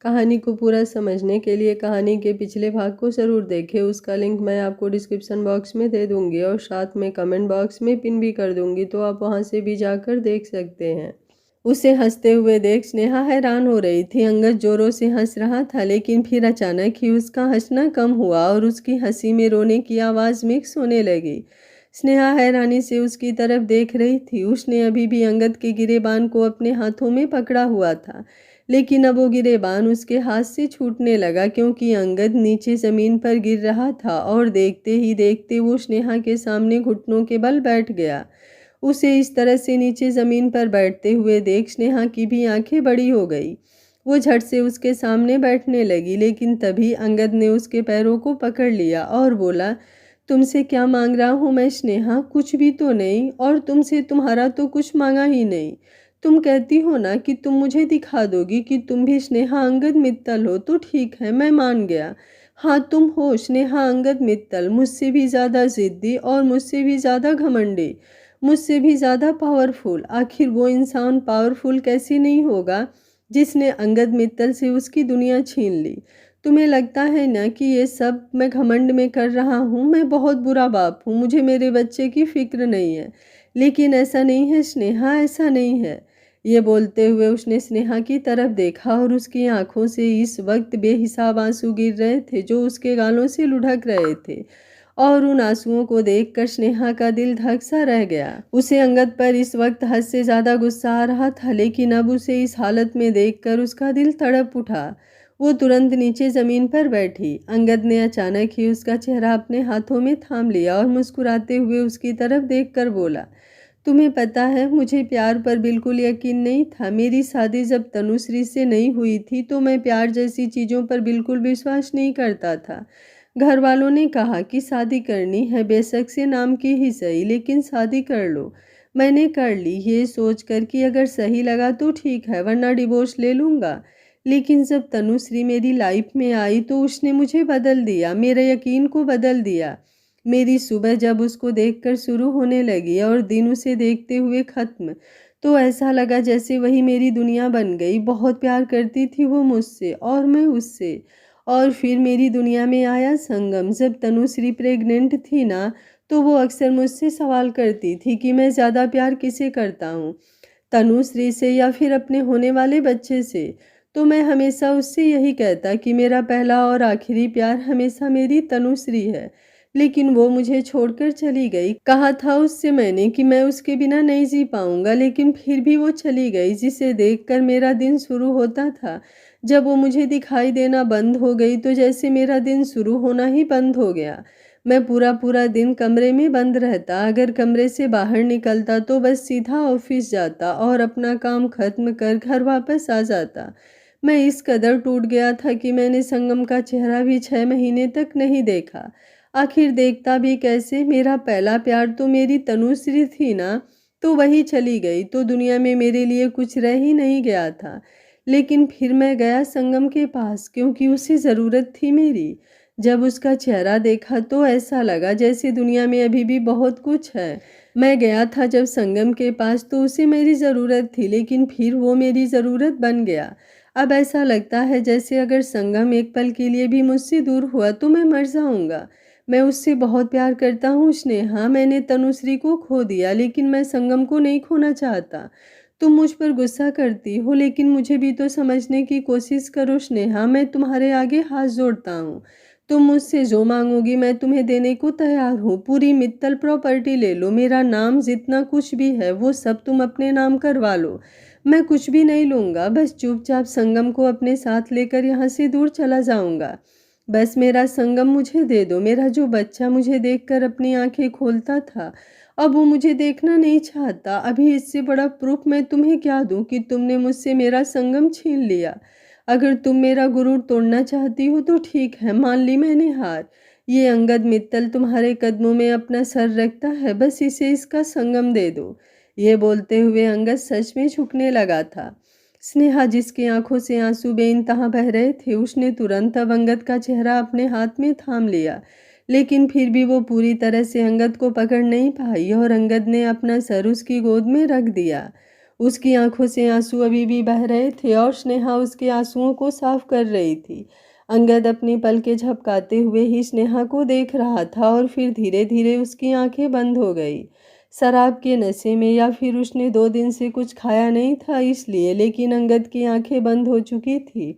कहानी को पूरा समझने के लिए कहानी के पिछले भाग को ज़रूर देखें। उसका लिंक मैं आपको डिस्क्रिप्शन बॉक्स में दे दूंगी और साथ में कमेंट बॉक्स में पिन भी कर दूंगी, तो आप वहां से भी जाकर देख सकते हैं। उसे हंसते हुए देख स्नेहा हैरान हो रही थी। अंगद जोरों से हंस रहा था, लेकिन फिर अचानक ही उसका हंसना कम हुआ और उसकी हंसी में रोने की आवाज़ मिक्स होने लगी। स्नेहा हैरानी से उसकी तरफ देख रही थी। उसने अभी भी अंगद के गिरेबान को अपने हाथों में पकड़ा हुआ था, लेकिन अब वो गिरेबान उसके हाथ से छूटने लगा क्योंकि अंगद नीचे ज़मीन पर गिर रहा था और देखते ही देखते वो स्नेहा के सामने घुटनों के बल बैठ गया। उसे इस तरह से नीचे ज़मीन पर बैठते हुए देख स्नेहा की भी आंखें बड़ी हो गई। वो झट से उसके सामने बैठने लगी, लेकिन तभी अंगद ने उसके पैरों को पकड़ लिया और बोला, तुमसे क्या मांग रहा हूँ मैं स्नेहा? कुछ भी तो नहीं, और तुमसे तुम्हारा तो कुछ मांगा ही नहीं। तुम कहती हो ना कि तुम मुझे दिखा दोगी कि तुम भी स्नेहा अंगद मित्तल हो, तो ठीक है, मैं मान गया। हाँ, तुम हो स्नेहा अंगद मित्तल, मुझसे भी ज़्यादा ज़िद्दी और मुझसे भी ज़्यादा घमंडी, मुझसे भी ज़्यादा पावरफुल। आखिर वो इंसान पावरफुल कैसे नहीं होगा जिसने अंगद मित्तल से उसकी दुनिया छीन ली? तुम्हें लगता है ना कि ये सब मैं घमंड में कर रहा हूँ? मैं बहुत बुरा बाप हूँ, मुझे मेरे बच्चे की फिक्र नहीं है। लेकिन ऐसा नहीं है स्नेहा, ऐसा नहीं है। ये बोलते हुए उसने स्नेहा की तरफ देखा और उसकी आंखों से इस वक्त बेहिसाब आंसू गिर रहे थे जो उसके गालों से लुढ़क रहे थे, और उन आंसुओं को देखकर स्नेहा का दिल धक सा रह गया। उसे अंगद पर इस वक्त हद से ज्यादा गुस्सा आ रहा था, लेकिन अब उसे इस हालत में देखकर उसका दिल तड़प उठा। वो तुरंत नीचे जमीन पर बैठी। अंगद ने अचानक ही उसका चेहरा अपने हाथों में थाम लिया और मुस्कुराते हुए उसकी तरफ देखकर बोला, तुम्हें पता है मुझे प्यार पर बिल्कुल यकीन नहीं था। मेरी शादी जब तनुश्री से नहीं हुई थी तो मैं प्यार जैसी चीज़ों पर बिल्कुल विश्वास नहीं करता था। घर वालों ने कहा कि शादी करनी है, बेशक से नाम की ही सही, लेकिन शादी कर लो। मैंने कर ली, ये सोच कर कि अगर सही लगा तो ठीक है, वरना डिवोर्स ले लूँगा। लेकिन जब तनुश्री मेरी लाइफ में आई तो उसने मुझे बदल दिया, मेरे यकीन को बदल दिया। मेरी सुबह जब उसको देखकर शुरू होने लगी और दिन उसे देखते हुए ख़त्म, तो ऐसा लगा जैसे वही मेरी दुनिया बन गई। बहुत प्यार करती थी वो मुझसे और मैं उससे। और फिर मेरी दुनिया में आया संगम। जब तनुश्री प्रेग्नेंट थी ना, तो वो अक्सर मुझसे सवाल करती थी कि मैं ज़्यादा प्यार किसे करता हूँ, तनुश्री से या फिर अपने होने वाले बच्चे से। तो मैं हमेशा उससे यही कहता कि मेरा पहला और आखिरी प्यार हमेशा मेरी तनुश्री है। लेकिन वो मुझे छोड़कर चली गई। कहा था उससे मैंने कि मैं उसके बिना नहीं जी पाऊंगा, लेकिन फिर भी वो चली गई, जिसे देखकर मेरा दिन शुरू होता था। जब वो मुझे दिखाई देना बंद हो गई तो जैसे मेरा दिन शुरू होना ही बंद हो गया। मैं पूरा पूरा दिन कमरे में बंद रहता। अगर कमरे से बाहर निकलता तो बस सीधा ऑफिस जाता और अपना काम खत्म कर घर वापस आ जाता। मैं इस कदर टूट गया था कि मैंने संगम का चेहरा भी 6 महीने तक नहीं देखा। आखिर देखता भी कैसे? मेरा पहला प्यार तो मेरी तनुश्री थी ना, तो वही चली गई तो दुनिया में मेरे लिए कुछ रह ही नहीं गया था। लेकिन फिर मैं गया संगम के पास क्योंकि उसे ज़रूरत थी मेरी। जब उसका चेहरा देखा तो ऐसा लगा जैसे दुनिया में अभी भी बहुत कुछ है। मैं गया था जब संगम के पास तो उसे मेरी ज़रूरत थी, लेकिन फिर वो मेरी ज़रूरत बन गया। अब ऐसा लगता है जैसे अगर संगम एक पल के लिए भी मुझसे दूर हुआ तो मैं मर जाऊंगा। मैं उससे बहुत प्यार करता हूँ स्नेहा। मैंने तनुश्री को खो दिया, लेकिन मैं संगम को नहीं खोना चाहता। तुम मुझ पर गुस्सा करती हो, लेकिन मुझे भी तो समझने की कोशिश करो स्नेहा। मैं तुम्हारे आगे हाथ जोड़ता हूँ। तुम मुझसे जो मांगोगी मैं तुम्हें देने को तैयार हूँ। पूरी मित्तल प्रॉपर्टी ले लो, मेरा नाम जितना कुछ भी है वो सब तुम अपने नाम करवा लो। मैं कुछ भी नहीं लूँगा, बस चुपचाप संगम को अपने साथ लेकर यहाँ से दूर चला जाऊँगा। बस मेरा संगम मुझे दे दो। मेरा जो बच्चा मुझे देखकर अपनी आंखें खोलता था, अब वो मुझे देखना नहीं चाहता। अभी इससे बड़ा प्रूफ मैं तुम्हें क्या दूं कि तुमने मुझसे मेरा संगम छीन लिया। अगर तुम मेरा गुरूर तोड़ना चाहती हो तो ठीक है, मान ली मैंने हार। ये अंगद मित्तल तुम्हारे कदमों में अपना सर रखता है, बस इसे इसका संगम दे दो। ये बोलते हुए अंगद सच में झुकने लगा था। स्नेहा, जिसकी आंखों से आंसू बेइंतहा बह रहे थे, उसने तुरंत अब अंगद का चेहरा अपने हाथ में थाम लिया। लेकिन फिर भी वो पूरी तरह से अंगद को पकड़ नहीं पाई और अंगद ने अपना सर उसकी गोद में रख दिया। उसकी आंखों से आंसू अभी भी बह रहे थे और स्नेहा उसके आंसुओं को साफ कर रही थी। अंगद अपनी पलकें झपकाते हुए ही स्नेहा को देख रहा था और फिर धीरे धीरे उसकी आंखें बंद हो गई। शराब के नशे में या फिर उसने 2 दिन से कुछ खाया नहीं था इसलिए, लेकिन अंगद की आंखें बंद हो चुकी थी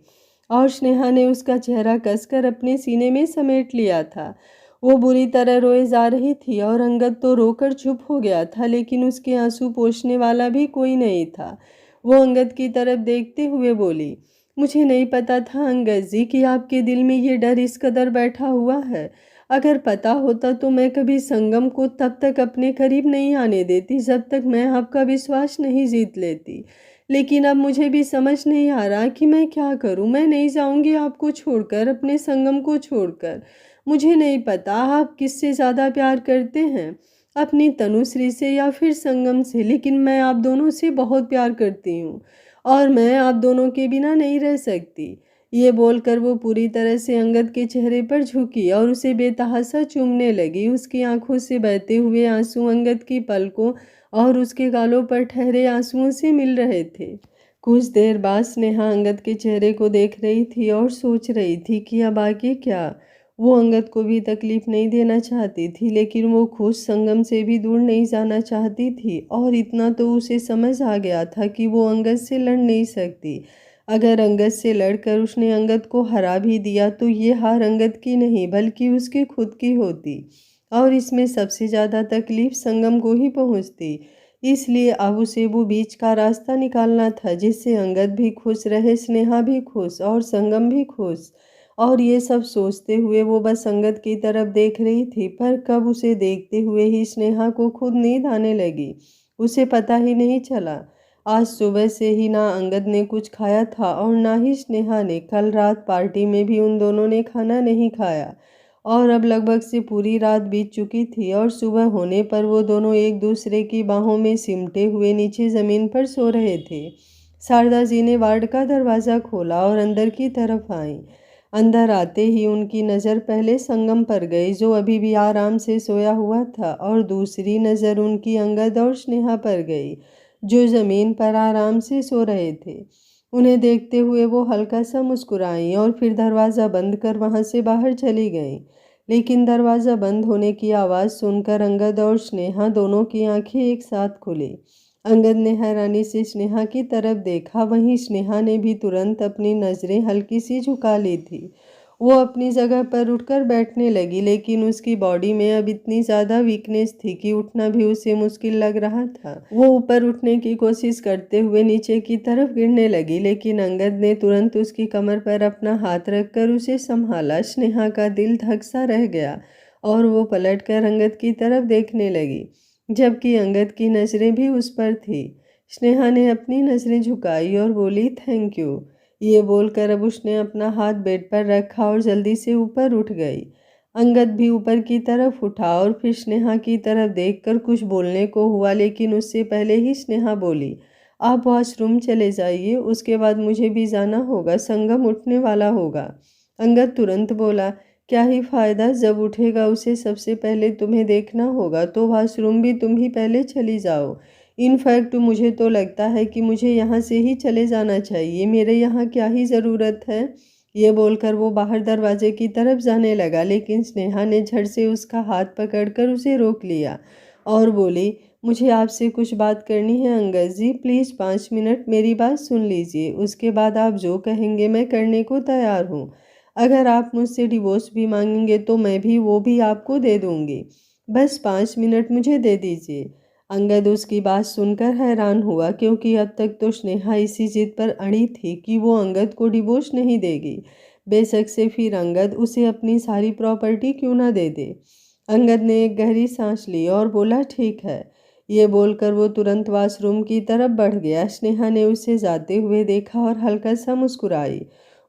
और स्नेहा ने उसका चेहरा कसकर अपने सीने में समेट लिया था। वो बुरी तरह रोए जा रही थी और अंगद तो रोकर चुप हो गया था, लेकिन उसके आंसू पोंछने वाला भी कोई नहीं था। वो अंगद की तरफ देखते हुए बोली, मुझे नहीं पता था अंगद जी कि आपके दिल में ये डर इस कदर बैठा हुआ है। अगर पता होता तो मैं कभी संगम को तब तक अपने करीब नहीं आने देती जब तक मैं आपका विश्वास नहीं जीत लेती। लेकिन अब मुझे भी समझ नहीं आ रहा कि मैं क्या करूं। मैं नहीं जाऊंगी आपको छोड़कर, अपने संगम को छोड़कर। मुझे नहीं पता आप किससे ज़्यादा प्यार करते हैं, अपनी तनुश्री से या फिर संगम से, लेकिन मैं आप दोनों से बहुत प्यार करती हूँ और मैं आप दोनों के बिना नहीं रह सकती। ये बोलकर वो पूरी तरह से अंगद के चेहरे पर झुकी और उसे बेतहाशा चूमने लगी। उसकी आंखों से बहते हुए आंसू अंगद की पलकों और उसके गालों पर ठहरे आंसुओं से मिल रहे थे। कुछ देर बाद स्नेहा अंगद के चेहरे को देख रही थी और सोच रही थी कि अब आगे क्या। वो अंगद को भी तकलीफ नहीं देना चाहती थी, लेकिन वो खुद संगम से भी दूर नहीं जाना चाहती थी और इतना तो उसे समझ आ गया था कि वो अंगद से लड़ नहीं सकती। अगर अंगद से लड़कर उसने अंगद को हरा भी दिया तो ये हार अंगद की नहीं बल्कि उसकी खुद की होती और इसमें सबसे ज़्यादा तकलीफ संगम को ही पहुंचती। इसलिए अब उसे वो बीच का रास्ता निकालना था जिससे अंगद भी खुश रहे, स्नेहा भी खुश और संगम भी खुश। और ये सब सोचते हुए वो बस अंगद की तरफ देख रही थी, पर कब उसे देखते हुए ही स्नेहा को खुद नींद आने लगी, उसे पता ही नहीं चला। आज सुबह से ही ना अंगद ने कुछ खाया था और ना ही स्नेहा ने। कल रात पार्टी में भी उन दोनों ने खाना नहीं खाया और अब लगभग से पूरी रात बीत चुकी थी और सुबह होने पर वो दोनों एक दूसरे की बाहों में सिमटे हुए नीचे ज़मीन पर सो रहे थे। शारदा जी ने वार्ड का दरवाज़ा खोला और अंदर की तरफ आई। अंदर आते ही उनकी नज़र पहले संगम पर गई जो अभी भी आराम से सोया हुआ था और दूसरी नज़र उनकी अंगद और स्नेहा पर गई जो ज़मीन पर आराम से सो रहे थे। उन्हें देखते हुए वो हल्का सा मुस्कुराई और फिर दरवाज़ा बंद कर वहाँ से बाहर चली गईं। लेकिन दरवाज़ा बंद होने की आवाज़ सुनकर अंगद और स्नेहा दोनों की आंखें एक साथ खुली। अंगद ने हैरानी से स्नेहा की तरफ देखा, वहीं स्नेहा ने भी तुरंत अपनी नज़रें हल्की सी झुका ली थी। वो अपनी जगह पर उठकर बैठने लगी, लेकिन उसकी बॉडी में अब इतनी ज़्यादा वीकनेस थी कि उठना भी उसे मुश्किल लग रहा था। वो ऊपर उठने की कोशिश करते हुए नीचे की तरफ गिरने लगी, लेकिन अंगद ने तुरंत उसकी कमर पर अपना हाथ रखकर उसे संभाला। स्नेहा का दिल धक सा रह गया और वो पलटकर अंगद की तरफ देखने लगी, जबकि अंगद की नज़रें भी उस पर थी। स्नेहा ने अपनी नज़रें झुकाई और बोली, थैंक यू। ये बोलकर अब उसने अपना हाथ बेड पर रखा और जल्दी से ऊपर उठ गई। अंगद भी ऊपर की तरफ उठा और फिर स्नेहा की तरफ देखकर कुछ बोलने को हुआ, लेकिन उससे पहले ही स्नेहा बोली, आप वॉशरूम चले जाइए, उसके बाद मुझे भी जाना होगा, संगम उठने वाला होगा। अंगद तुरंत बोला, क्या ही फ़ायदा, जब उठेगा उसे सबसे पहले तुम्हें देखना होगा, तो वॉशरूम भी तुम ही पहले चली जाओ। इनफैक्ट मुझे तो लगता है कि मुझे यहाँ से ही चले जाना चाहिए, मेरे यहाँ क्या ही ज़रूरत है। ये बोलकर वो बाहर दरवाजे की तरफ जाने लगा, लेकिन स्नेहा ने झट से उसका हाथ पकड़कर उसे रोक लिया और बोली, मुझे आपसे कुछ बात करनी है अंगद जी, प्लीज़ 5 मिनट मेरी बात सुन लीजिए, उसके बाद आप जो कहेंगे मैं करने को तैयार हूँ। अगर आप मुझसे डिवोर्स भी मांगेंगे तो मैं भी वो भी आपको दे दूँगी, बस 5 मिनट मुझे दे दीजिए। अंगद उसकी बात सुनकर हैरान हुआ, क्योंकि अब तक तो स्नेहा इसी जिद पर अड़ी थी कि वो अंगद को डिवोर्स नहीं देगी, बेशक से फिर अंगद उसे अपनी सारी प्रॉपर्टी क्यों ना दे दे। अंगद ने एक गहरी सांस ली और बोला, ठीक है। ये बोलकर वो तुरंत वॉशरूम की तरफ बढ़ गया। स्नेहा ने उसे जाते हुए देखा और हल्का सा मुस्कुराई।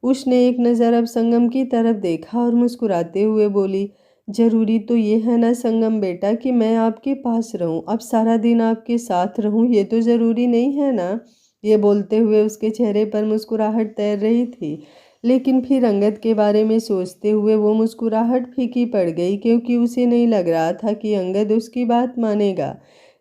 उसने एक नज़र अब संगम की तरफ देखा और मुस्कुराते हुए बोली, जरूरी तो ये है ना संगम बेटा कि मैं आपके पास रहूं, अब सारा दिन आपके साथ रहूं, ये तो ज़रूरी नहीं है ना। ये बोलते हुए उसके चेहरे पर मुस्कुराहट तैर रही थी, लेकिन फिर अंगद के बारे में सोचते हुए वो मुस्कुराहट फीकी पड़ गई, क्योंकि उसे नहीं लग रहा था कि अंगद उसकी बात मानेगा।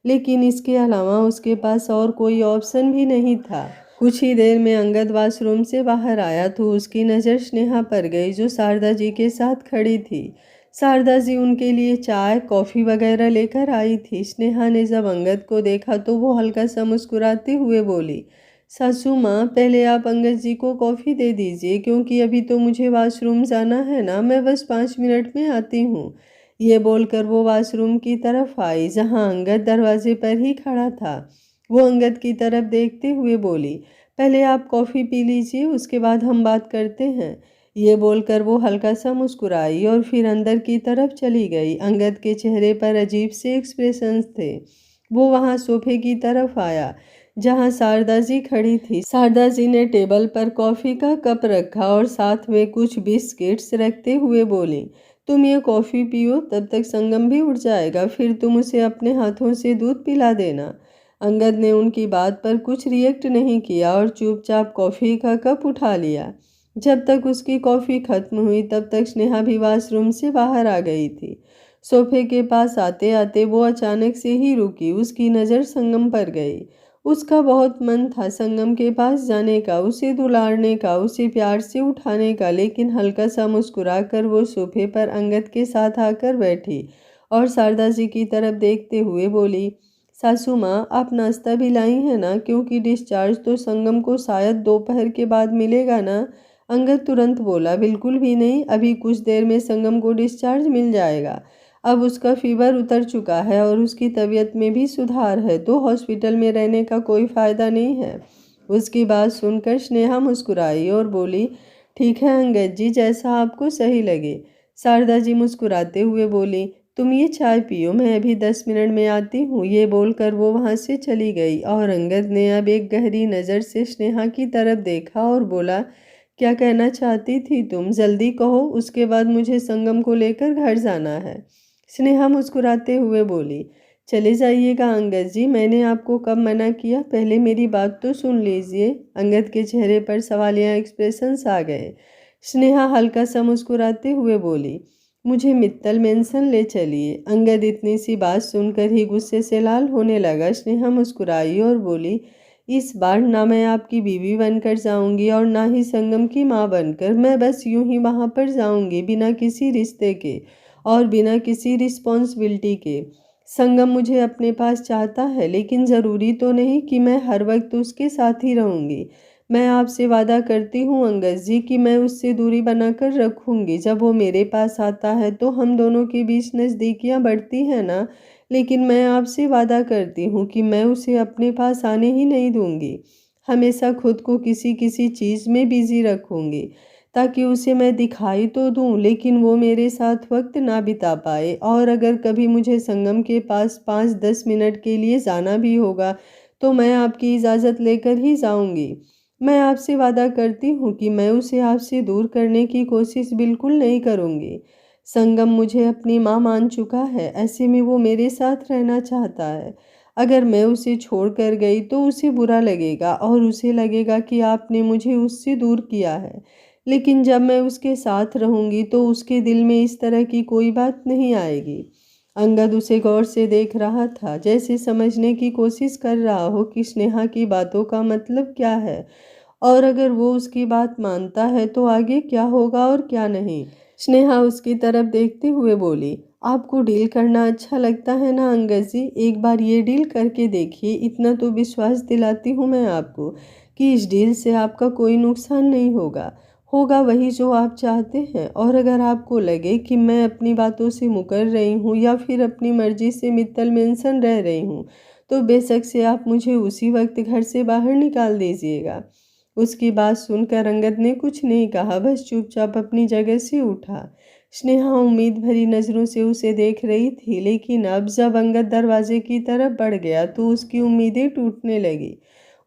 लेकिन इसके अलावा उसके पास और कोई ऑप्शन भी नहीं था। कुछ ही देर में अंगद वॉशरूम से बाहर आया तो उसकी नज़र स्नेहा पर गई, जो शारदा जी के साथ खड़ी थी। शारदा जी उनके लिए चाय कॉफ़ी वगैरह लेकर आई थी। स्नेहा ने जब अंगद को देखा तो वो हल्का सा मुस्कुराते हुए बोली, सासू माँ, पहले आप अंगद जी को कॉफ़ी दे दीजिए, क्योंकि अभी तो मुझे वॉशरूम जाना है ना, मैं बस 5 मिनट में आती हूँ। ये बोलकर वो वॉशरूम की तरफ आई, जहाँ अंगद दरवाजे पर ही खड़ा था। वो अंगद की तरफ देखते हुए बोली, पहले आप कॉफ़ी पी लीजिए, उसके बाद हम बात करते हैं। ये बोलकर वो हल्का सा मुस्कुराई और फिर अंदर की तरफ चली गई। अंगद के चेहरे पर अजीब से एक्सप्रेशंस थे। वो वहाँ सोफे की तरफ आया जहाँ शारदा जी खड़ी थी। शारदा जी ने टेबल पर कॉफ़ी का कप रखा और साथ में कुछ बिस्किट्स रखते हुए बोली, तुम ये कॉफ़ी पियो, तब तक संगम भी उठ जाएगा, फिर तुम उसे अपने हाथों से दूध पिला देना। अंगद ने उनकी बात पर कुछ रिएक्ट नहीं किया और चुपचाप कॉफ़ी का कप उठा लिया। जब तक उसकी कॉफ़ी खत्म हुई तब तक स्नेहा भी वॉशरूम से बाहर आ गई थी। सोफे के पास आते आते वो अचानक से ही रुकी। उसकी नज़र संगम पर गई। उसका बहुत मन था संगम के पास जाने का, उसे दुलारने का, उसे प्यार से उठाने का, लेकिन हल्का सा मुस्कुरा कर वो सोफे पर अंगद के साथ आकर बैठी और शारदा जी की तरफ देखते हुए बोली, सासू माँ, आप नाश्ता भी लाई हैं ना, क्योंकि डिस्चार्ज तो संगम को शायद दोपहर के बाद मिलेगा ना। अंगद तुरंत बोला, बिल्कुल भी नहीं, अभी कुछ देर में संगम को डिस्चार्ज मिल जाएगा। अब उसका फीवर उतर चुका है और उसकी तबीयत में भी सुधार है, तो हॉस्पिटल में रहने का कोई फ़ायदा नहीं है। उसकी बात सुनकर स्नेहा मुस्कुराई और बोली, ठीक है अंगद जी, जैसा आपको सही लगे। शारदा जी मुस्कुराते हुए बोली, तुम ये चाय पियो, मैं अभी 10 मिनट में आती हूँ। ये बोलकर वो वहाँ से चली गई और अंगद ने अब एक गहरी नज़र से स्नेहा की तरफ देखा और बोला, क्या कहना चाहती थी तुम? जल्दी कहो, उसके बाद मुझे संगम को लेकर घर जाना है। स्नेहा मुस्कुराते हुए बोली, चले जाइएगा अंगद जी, मैंने आपको कब मना किया? पहले मेरी बात तो सुन लीजिए। अंगद के चेहरे पर सवालिया एक्सप्रेशंस आ गए। स्नेहा हल्का सा मुस्कुराते हुए बोली, मुझे मित्तल मेंशन ले चलिए। अंगद इतनी सी बात सुनकर ही गुस्से से लाल होने लगा। स्नेहा मुस्कुराई और बोली, इस बार ना मैं आपकी बीवी बनकर जाऊंगी और ना ही संगम की माँ बनकर। मैं बस यूं ही वहाँ पर जाऊंगी, बिना किसी रिश्ते के और बिना किसी रिस्पॉन्सिबिलिटी के। संगम मुझे अपने पास चाहता है, लेकिन ज़रूरी तो नहीं कि मैं हर वक्त उसके साथ ही रहूंगी। मैं आपसे वादा करती हूँ अंगद जी कि मैं उससे दूरी बनाकर रखूंगी। जब वो मेरे पास आता है तो हम दोनों के बीच नज़दीकियाँ बढ़ती हैं ना, लेकिन मैं आपसे वादा करती हूँ कि मैं उसे अपने पास आने ही नहीं दूंगी। हमेशा खुद को किसी किसी चीज़ में बिजी रखूंगी, ताकि उसे मैं दिखाई तो दूं, लेकिन वो मेरे साथ वक्त ना बिता पाए। और अगर कभी मुझे संगम के पास 5-10 मिनट के लिए जाना भी होगा तो मैं आपकी इजाज़त लेकर ही जाऊंगी। मैं आपसे वादा करती हूँ कि मैं उसे आपसे दूर करने की कोशिश बिल्कुल नहीं करूँगी। संगम मुझे अपनी माँ मान चुका है, ऐसे में वो मेरे साथ रहना चाहता है। अगर मैं उसे छोड़कर गई तो उसे बुरा लगेगा और उसे लगेगा कि आपने मुझे उससे दूर किया है। लेकिन जब मैं उसके साथ रहूँगी तो उसके दिल में इस तरह की कोई बात नहीं आएगी। अंगद उसे गौर से देख रहा था, जैसे समझने की कोशिश कर रहा हो कि स्नेहा की बातों का मतलब क्या है और अगर वो उसकी बात मानता है तो आगे क्या होगा और क्या नहीं। स्नेहा उसकी तरफ देखते हुए बोली, आपको डील करना अच्छा लगता है ना अंगद जी, एक बार ये डील करके देखिए। इतना तो विश्वास दिलाती हूँ मैं आपको कि इस डील से आपका कोई नुकसान नहीं होगा। होगा वही जो आप चाहते हैं। और अगर आपको लगे कि मैं अपनी बातों से मुकर रही हूँ या फिर अपनी मर्जी से मित्तल मेंशन रह रही हूँ, तो बेशक से आप मुझे उसी वक्त घर से बाहर निकाल दीजिएगा। उसकी बात सुनकर अंगद ने कुछ नहीं कहा, बस चुपचाप अपनी जगह से उठा। स्नेहा उम्मीद भरी नज़रों से उसे देख रही थी, लेकिन अब जब अंगद दरवाजे की तरफ बढ़ गया तो उसकी उम्मीदें टूटने लगी।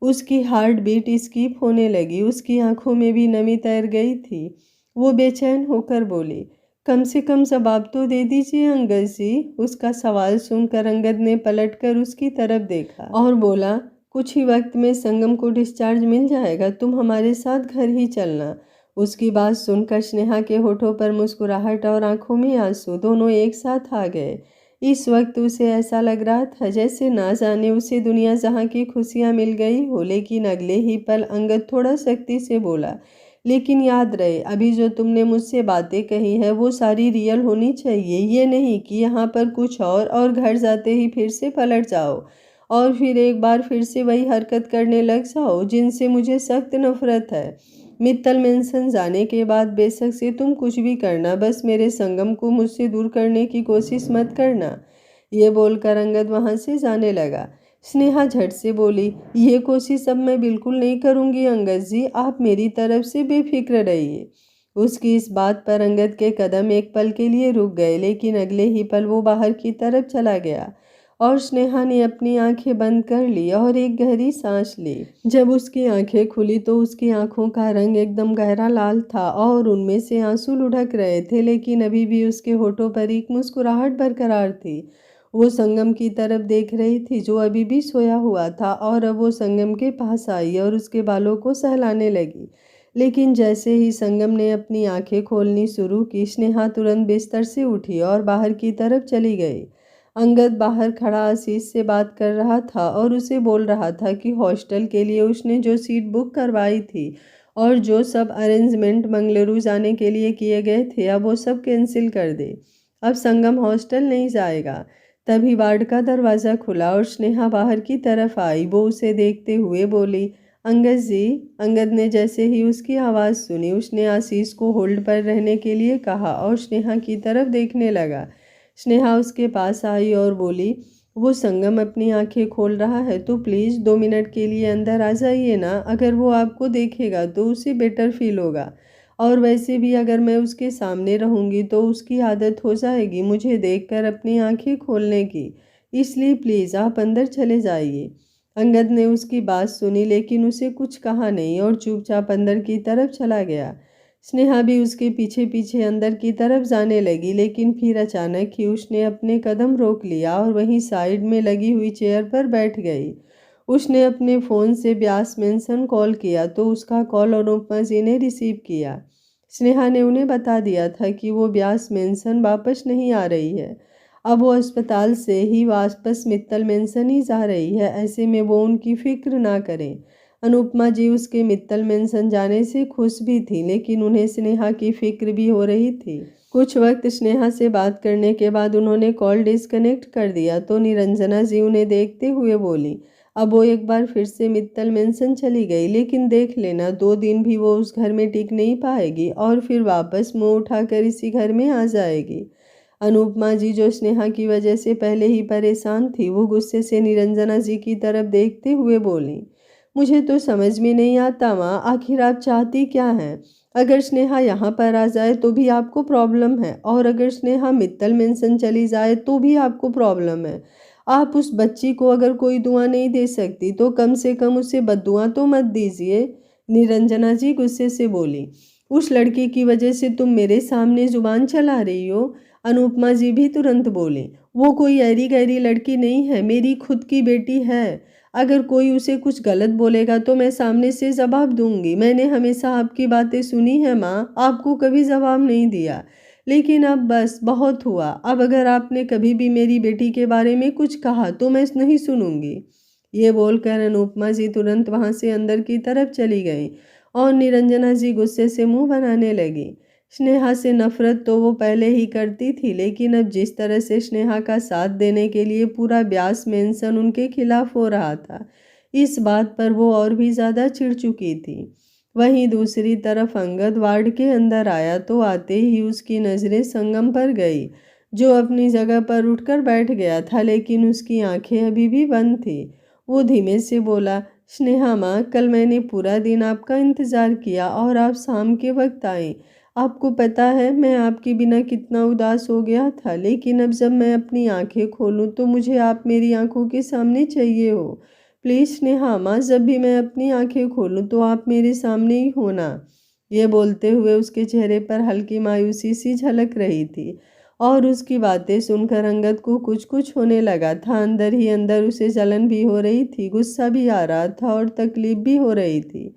उसकी हार्ट बीट स्किप होने लगी, उसकी आंखों में भी नमी तैर गई थी। वो बेचैन होकर बोली, कम से कम जवाब तो दे दीजिए अंगद जी। उसका सवाल सुनकर अंगद ने पलटकर उसकी तरफ देखा और बोला, कुछ ही वक्त में संगम को डिस्चार्ज मिल जाएगा, तुम हमारे साथ घर ही चलना। उसकी बात सुनकर स्नेहा के होठों पर मुस्कुराहट और आंखों में आंसू दोनों एक साथ आ गए। इस वक्त उसे ऐसा लग रहा था जैसे ना जाने उसे दुनिया जहाँ की खुशियाँ मिल गई हो। लेकिन अगले ही पल अंगद थोड़ा सख्ती से बोला, लेकिन याद रहे अभी जो तुमने मुझसे बातें कही है वो सारी रियल होनी चाहिए। ये नहीं कि यहाँ पर कुछ और घर जाते ही फिर से पलट जाओ और फिर एक बार फिर से वही हरकत करने लग जाओ जिनसे मुझे सख्त नफरत है। मित्तल मेंशन जाने के बाद बेशक से तुम कुछ भी करना, बस मेरे संगम को मुझसे दूर करने की कोशिश मत करना। ये बोलकर अंगद वहां से जाने लगा। स्नेहा झट से बोली, ये कोशिश अब मैं बिल्कुल नहीं करूंगी अंगद जी, आप मेरी तरफ से बेफिक्र रहिए। उसकी इस बात पर अंगद के कदम एक पल के लिए रुक गए, लेकिन अगले ही पल वो बाहर की तरफ चला गया और स्नेहा ने अपनी आंखें बंद कर ली और एक गहरी सांस ली। जब उसकी आंखें खुली तो उसकी आंखों का रंग एकदम गहरा लाल था और उनमें से आंसू लुढ़क रहे थे, लेकिन अभी भी उसके होठों पर एक मुस्कुराहट बरकरार थी। वो संगम की तरफ देख रही थी जो अभी भी सोया हुआ था और अब वो संगम के पास आई और उसके बालों को सहलाने लगी। लेकिन जैसे ही संगम ने अपनी आंखें खोलनी शुरू की, स्नेहा तुरंत बिस्तर से उठी और बाहर की तरफ चली गई। अंगद बाहर खड़ा आशीष से बात कर रहा था और उसे बोल रहा था कि हॉस्टल के लिए उसने जो सीट बुक करवाई थी और जो सब अरेंजमेंट मंगलुरु जाने के लिए किए गए थे अब वो सब कैंसिल कर दे। अब संगम हॉस्टल नहीं जाएगा। तभी वार्ड का दरवाज़ा खुला और स्नेहा बाहर की तरफ आई। वो उसे देखते हुए बोली, अंगद जी। अंगद ने जैसे ही उसकी आवाज़ सुनी उसने आशीष को होल्ड पर रहने के लिए कहा और स्नेहा की तरफ देखने लगा। स्नेहा उसके पास आई और बोली, वो संगम अपनी आंखें खोल रहा है तो प्लीज़ 2 मिनट के लिए अंदर आ जाइए ना। अगर वो आपको देखेगा तो उसे बेटर फील होगा और वैसे भी अगर मैं उसके सामने रहूँगी तो उसकी आदत हो जाएगी मुझे देखकर अपनी आंखें खोलने की। इसलिए प्लीज़ आप अंदर चले जाइए। अंगद ने उसकी बात सुनी लेकिन उसे कुछ कहा नहीं और चुपचाप अंदर की तरफ चला गया। स्नेहा भी उसके पीछे पीछे अंदर की तरफ जाने लगी, लेकिन फिर अचानक ही उसने अपने कदम रोक लिया और वहीं साइड में लगी हुई चेयर पर बैठ गई। उसने अपने फ़ोन से ब्यास मेंशन कॉल किया तो उसका कॉल अनुपमा जी ने रिसीव किया। स्नेहा ने उन्हें बता दिया था कि वो ब्यास मेंशन वापस नहीं आ रही है। अब वो अस्पताल से ही वापस मित्तल मेंशन ही जा रही है। ऐसे में वो उनकी फिक्र ना करें। अनुपमा जी उसके मित्तल मेंशन जाने से खुश भी थी, लेकिन उन्हें स्नेहा की फिक्र भी हो रही थी। कुछ वक्त स्नेहा से बात करने के बाद उन्होंने कॉल डिस्कनेक्ट कर दिया तो निरंजना जी उन्हें देखते हुए बोली, अब वो एक बार फिर से मित्तल मेंशन चली गई, लेकिन देख लेना 2 दिन भी वो उस घर में टिक नहीं पाएगी और फिर वापस मुंह उठाकर इसी घर में आ जाएगी। अनुपमा जी जो स्नेहा की वजह से पहले ही परेशान थी, वो गुस्से से निरंजना जी की तरफ देखते हुए बोली, मुझे तो समझ में नहीं आता माँ, आखिर आप चाहती क्या हैं? अगर स्नेहा यहाँ पर आ जाए तो भी आपको प्रॉब्लम है और अगर स्नेहा मित्तल मेंशन चली जाए तो भी आपको प्रॉब्लम है। आप उस बच्ची को अगर कोई दुआ नहीं दे सकती तो कम से कम उसे बद्दुआ तो मत दीजिए। निरंजना जी गुस्से से बोली, उस लड़की की वजह से तुम मेरे सामने जुबान चला रही हो। अनुपमा जी भी तुरंत बोली, वो कोई ऐरी गैरी लड़की नहीं है, मेरी खुद की बेटी है। अगर कोई उसे कुछ गलत बोलेगा तो मैं सामने से जवाब दूंगी। मैंने हमेशा आपकी बातें सुनी है माँ, आपको कभी जवाब नहीं दिया, लेकिन अब बस बहुत हुआ। अब अगर आपने कभी भी मेरी बेटी के बारे में कुछ कहा तो मैं नहीं सुनूंगी। ये बोलकर अनुपमा जी तुरंत वहां से अंदर की तरफ चली गई और निरंजना जी गुस्से से मुंह बनाने लगी। स्नेहा से नफरत तो वो पहले ही करती थी, लेकिन अब जिस तरह से स्नेहा का साथ देने के लिए पूरा ब्यास मेंशन उनके खिलाफ हो रहा था, इस बात पर वो और भी ज़्यादा चिढ़ चुकी थी। वहीं दूसरी तरफ अंगद वार्ड के अंदर आया तो आते ही उसकी नज़रें संगम पर गई, जो अपनी जगह पर उठकर बैठ गया था, लेकिन उसकी आंखें अभी भी बंद थी। वो धीमे से बोला, स्नेहा माँ, कल मैंने पूरा दिन आपका इंतज़ार किया और आप शाम के वक्त आई। आपको पता है मैं आपके बिना कितना उदास हो गया था, लेकिन अब जब मैं अपनी आंखें खोलूं तो मुझे आप मेरी आंखों के सामने चाहिए हो। प्लीज़ स्नेहा माँ, जब भी मैं अपनी आंखें खोलूं तो आप मेरे सामने ही होना। ये बोलते हुए उसके चेहरे पर हल्की मायूसी सी झलक रही थी और उसकी बातें सुनकर अंगद को कुछ कुछ होने लगा था। अंदर ही अंदर उसे जलन भी हो रही थी, गुस्सा भी आ रहा था और तकलीफ भी हो रही थी।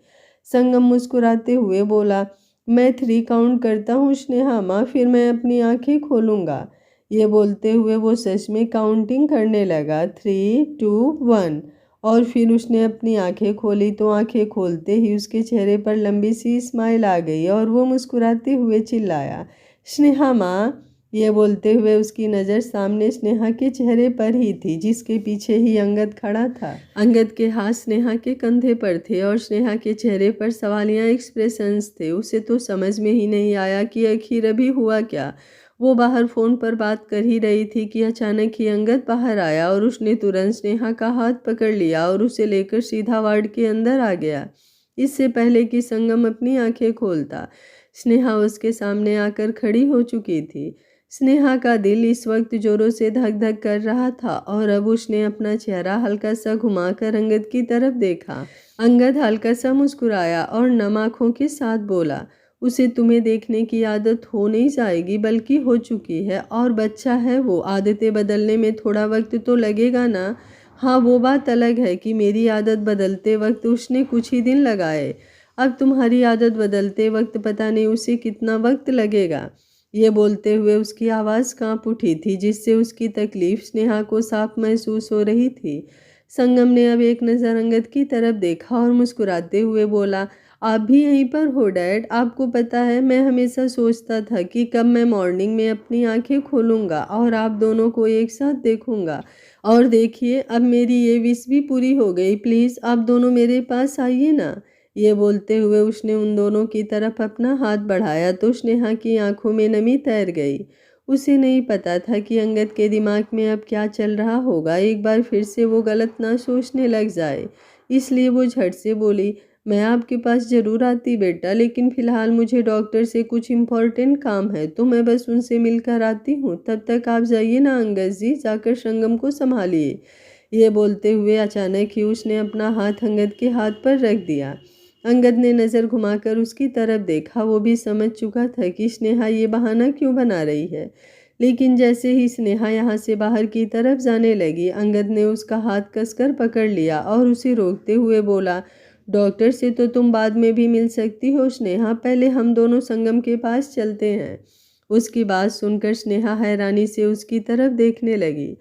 संगम मुस्कुराते हुए बोला, मैं 3 काउंट करता हूँ स्नेहा माँ, फिर मैं अपनी आंखें खोलूँगा। ये बोलते हुए वो सच में काउंटिंग करने लगा, 3, 2, 1। और फिर उसने अपनी आंखें खोली तो आंखें खोलते ही उसके चेहरे पर लंबी सी स्माइल आ गई और वो मुस्कुराते हुए चिल्लाया, स्नेहा माँ। ये बोलते हुए उसकी नज़र सामने स्नेहा के चेहरे पर ही थी, जिसके पीछे ही अंगद खड़ा था। अंगद के हाथ स्नेहा के कंधे पर थे और स्नेहा के चेहरे पर सवालिया एक्सप्रेशंस थे। उसे तो समझ में ही नहीं आया कि आखिर अभी हुआ क्या। वो बाहर फ़ोन पर बात कर ही रही थी कि अचानक ही अंगद बाहर आया और उसने तुरंत स्नेहा का हाथ पकड़ लिया और उसे लेकर सीधा वार्ड के अंदर आ गया। इससे पहले कि संगम अपनी आंखें खोलता, स्नेहा उसके सामने आकर खड़ी हो चुकी थी। स्नेहा का दिल इस वक्त जोरों से धक धक कर रहा था और अब उसने अपना चेहरा हल्का सा घुमाकर अंगद की तरफ देखा। अंगद हल्का सा मुस्कुराया और नम आंखों के साथ बोला, उसे तुम्हें देखने की आदत हो नहीं जाएगी बल्कि हो चुकी है, और बच्चा है वो, आदतें बदलने में थोड़ा वक्त तो लगेगा ना। हाँ, वो बात अलग है कि मेरी आदत बदलते वक्त उसने कुछ ही दिन लगाए, अब तुम्हारी आदत बदलते वक्त पता नहीं उसे कितना वक्त लगेगा। ये बोलते हुए उसकी आवाज़ कांप उठी थी, जिससे उसकी तकलीफ स्नेहा को साफ महसूस हो रही थी। संगम ने अब एक नज़र अंगद की तरफ देखा और मुस्कुराते हुए बोला, आप भी यहीं पर हो डैड? आपको पता है मैं हमेशा सोचता था कि कब मैं मॉर्निंग में अपनी आंखें खोलूँगा और आप दोनों को एक साथ देखूँगा। और देखिए, अब मेरी ये विश भी पूरी हो गई। प्लीज़ आप दोनों मेरे पास आइए ना। ये बोलते हुए उसने उन दोनों की तरफ अपना हाथ बढ़ाया तो स्नेहा की आंखों में नमी तैर गई। उसे नहीं पता था कि अंगद के दिमाग में अब क्या चल रहा होगा, एक बार फिर से वो गलत ना सोचने लग जाए। इसलिए वो झट से बोली, मैं आपके पास ज़रूर आती बेटा, लेकिन फ़िलहाल मुझे डॉक्टर से कुछ इम्पोर्टेंट काम है तो मैं बस उनसे मिलकर आती हूँ। तब तक आप जाइए ना अंगद जी, जाकर संगम को संभालिए। ये बोलते हुए अचानक ही उसने अपना हाथ अंगद के हाथ पर रख दिया। अंगद ने नज़र घुमाकर उसकी तरफ देखा। वो भी समझ चुका था कि स्नेहा ये बहाना क्यों बना रही है, लेकिन जैसे ही स्नेहा यहाँ से बाहर की तरफ जाने लगी, अंगद ने उसका हाथ कसकर पकड़ लिया और उसे रोकते हुए बोला, डॉक्टर से तो तुम बाद में भी मिल सकती हो स्नेहा, पहले हम दोनों संगम के पास चलते हैं। उसकी बात सुनकर स्नेहा हैरानी से उसकी तरफ देखने लगी।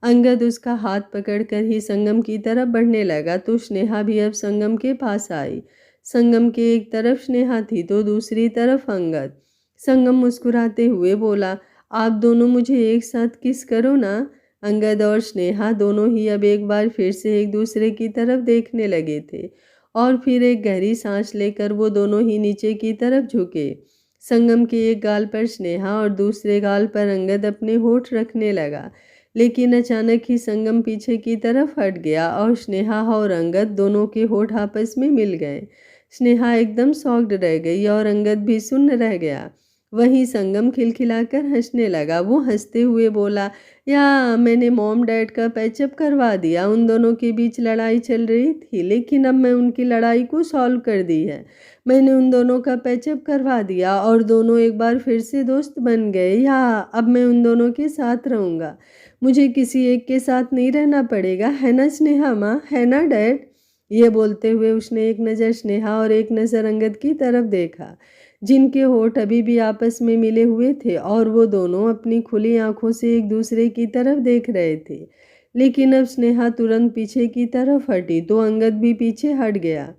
अंगद उसका हाथ पकड़कर ही संगम की तरफ बढ़ने लगा तो स्नेहा भी अब संगम के पास आई। संगम के एक तरफ स्नेहा थी तो दूसरी तरफ अंगद। संगम मुस्कुराते हुए बोला, आप दोनों मुझे एक साथ किस करो ना। अंगद और स्नेहा दोनों ही अब एक बार फिर से एक दूसरे की तरफ देखने लगे थे और फिर एक गहरी सांस लेकर वो दोनों ही नीचे की तरफ झुके। संगम के एक गाल पर स्नेहा और दूसरे गाल पर अंगद अपने होठ रखने लगा, लेकिन अचानक ही संगम पीछे की तरफ हट गया और स्नेहा और अंगद दोनों के होठ आपस में मिल गए। स्नेहा एकदम शॉक्ड रह गई और अंगद भी सुन्न रह गया। वहीं संगम खिलखिलाकर हंसने लगा। वो हंसते हुए बोला, या मैंने मॉम डैड का पैचअप करवा दिया। उन दोनों के बीच लड़ाई चल रही थी, लेकिन अब मैं उनकी लड़ाई को सॉल्व कर दी है। मैंने उन दोनों का पैचअप करवा दिया और दोनों एक बार फिर से दोस्त बन गए। या अब मैं उन दोनों के साथ रहूँगा, मुझे किसी एक के साथ नहीं रहना पड़ेगा, है ना स्नेहा माँ, है ना डैड? ये बोलते हुए उसने एक नज़र स्नेहा और एक नज़र अंगद की तरफ देखा, जिनके होठ अभी भी आपस में मिले हुए थे और वो दोनों अपनी खुली आंखों से एक दूसरे की तरफ देख रहे थे। लेकिन अब स्नेहा तुरंत पीछे की तरफ हटी तो अंगद भी पीछे हट गया।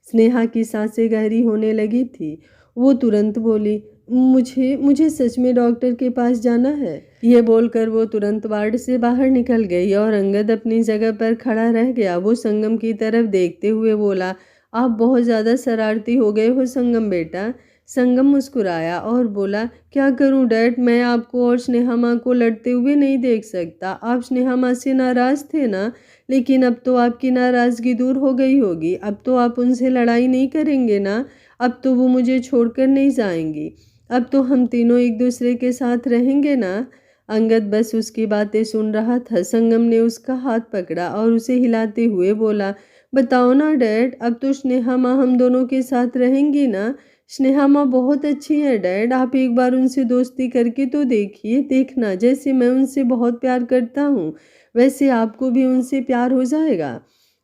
स्नेहा की सांसें गहरी होने लगी थी। वो तुरंत बोली, मुझे मुझे सच में डॉक्टर के पास जाना है। ये बोलकर वो तुरंत वार्ड से बाहर निकल गई और अंगद अपनी जगह पर खड़ा रह गया। वो संगम की तरफ देखते हुए बोला, आप बहुत ज़्यादा शरारती हो गए हो संगम बेटा। संगम मुस्कुराया और बोला, क्या करूं डैड, मैं आपको और स्नेहा माँ को लड़ते हुए नहीं देख सकता। आप स्नेहा माँ से नाराज़ थे ना, लेकिन अब तो आपकी नाराज़गी दूर हो गई होगी। अब तो आप उनसे लड़ाई नहीं करेंगे ना, अब तो वो मुझे छोड़कर नहीं जाएंगी। अब तो हम तीनों एक दूसरे के साथ रहेंगे ना। अंगद बस उसकी बातें सुन रहा था। संगम ने उसका हाथ पकड़ा और उसे हिलाते हुए बोला, बताओ ना डैड, अब तो स्नेहा माँ हम दोनों के साथ रहेंगी ना। स्नेहा माँ बहुत अच्छी है डैड, आप एक बार उनसे दोस्ती करके तो देखिए, देखना जैसे मैं उनसे बहुत प्यार करता हूँ वैसे आपको भी उनसे प्यार हो जाएगा।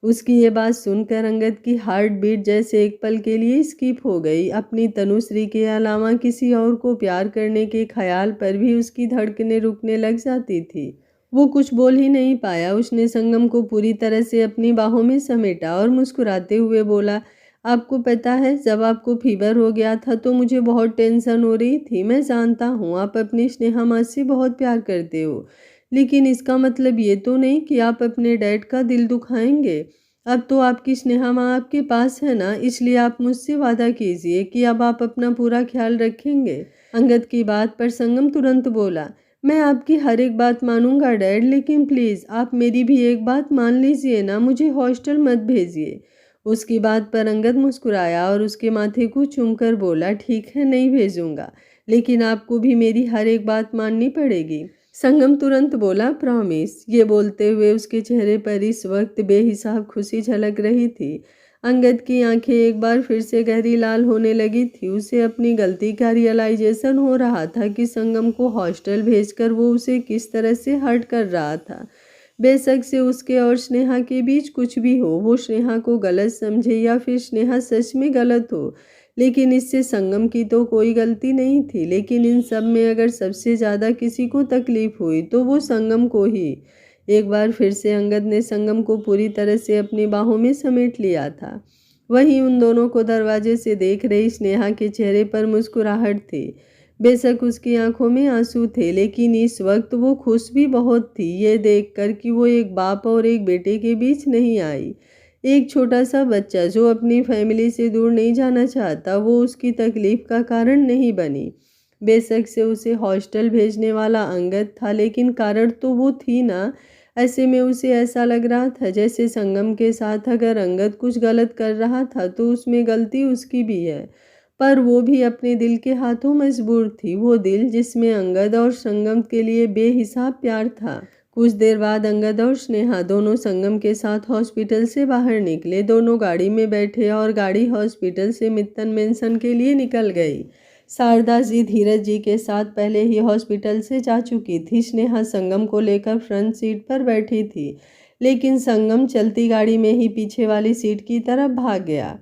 उसकी ये बात सुनकर अंगद की हार्ट बीट जैसे एक पल के लिए स्किप हो गई। अपनी तनुश्री के अलावा किसी और को प्यार करने के ख्याल पर भी उसकी धड़कनें रुकने लग जाती थी। वो कुछ बोल ही नहीं पाया। उसने संगम को पूरी तरह से अपनी बाहों में समेटा और मुस्कुराते हुए बोला, आपको पता है, जब आपको फीवर हो गया था तो मुझे बहुत टेंशन हो रही थी। मैं जानता हूँ आप अपनी स्नेहा माँ से बहुत प्यार करते हो, लेकिन इसका मतलब ये तो नहीं कि आप अपने डैड का दिल दुखाएंगे। अब तो आपकी स्नेहा माँ आपके पास है ना, इसलिए आप मुझसे वादा कीजिए कि अब आप अपना पूरा ख्याल रखेंगे। अंगद की बात पर संगम तुरंत बोला, मैं आपकी हर एक बात मानूंगा डैड, लेकिन प्लीज़ आप मेरी भी एक बात मान लीजिए ना, मुझे हॉस्टल मत भेजिए। उसकी बात पर अंगद मुस्कुराया और उसके माथे को चूमकर बोला, ठीक है, नहीं भेजूंगा, लेकिन आपको भी मेरी हर एक बात माननी पड़ेगी। संगम तुरंत बोला, प्रॉमिस। ये बोलते हुए उसके चेहरे पर इस वक्त बेहिसाब खुशी झलक रही थी। अंगद की आंखें एक बार फिर से गहरी लाल होने लगी थी। उसे अपनी गलती का रियलाइजेशन हो रहा था कि संगम को हॉस्टल भेजकर वो उसे किस तरह से हर्ट कर रहा था। बेशक से उसके और स्नेहा के बीच कुछ भी हो, वो स्नेहा को गलत समझे या फिर स्नेहा सच में गलत हो, लेकिन इससे संगम की तो कोई गलती नहीं थी। लेकिन इन सब में अगर सबसे ज़्यादा किसी को तकलीफ हुई तो वो संगम को ही। एक बार फिर से अंगद ने संगम को पूरी तरह से अपनी बाहों में समेट लिया था। वहीं उन दोनों को दरवाजे से देख रही स्नेहा के चेहरे पर मुस्कुराहट थी। बेशक उसकी आंखों में आंसू थे, लेकिन इस वक्त वो खुश भी बहुत थी, ये देखकर कि वो एक बाप और एक बेटे के बीच नहीं आई। एक छोटा सा बच्चा जो अपनी फैमिली से दूर नहीं जाना चाहता, वो उसकी तकलीफ का कारण नहीं बनी। बेशक से उसे हॉस्टल भेजने वाला अंगद था, लेकिन कारण तो वो थी ना। ऐसे में उसे ऐसा लग रहा था जैसे संगम के साथ अगर अंगद कुछ गलत कर रहा था तो उसमें गलती उसकी भी है। पर वो भी अपने दिल के हाथों मजबूर थी, वो दिल जिसमें अंगद और संगम के लिए बेहिसाब प्यार था। कुछ देर बाद अंगद और स्नेहा दोनों संगम के साथ हॉस्पिटल से बाहर निकले। दोनों गाड़ी में बैठे और गाड़ी हॉस्पिटल से मित्तन मेंशन के लिए निकल गई। शारदा जी धीरज जी के साथ पहले ही हॉस्पिटल से जा चुकी थी। स्नेहा संगम को लेकर फ्रंट सीट पर बैठी थी, लेकिन संगम चलती गाड़ी में ही पीछे वाली सीट की तरफ भाग गया।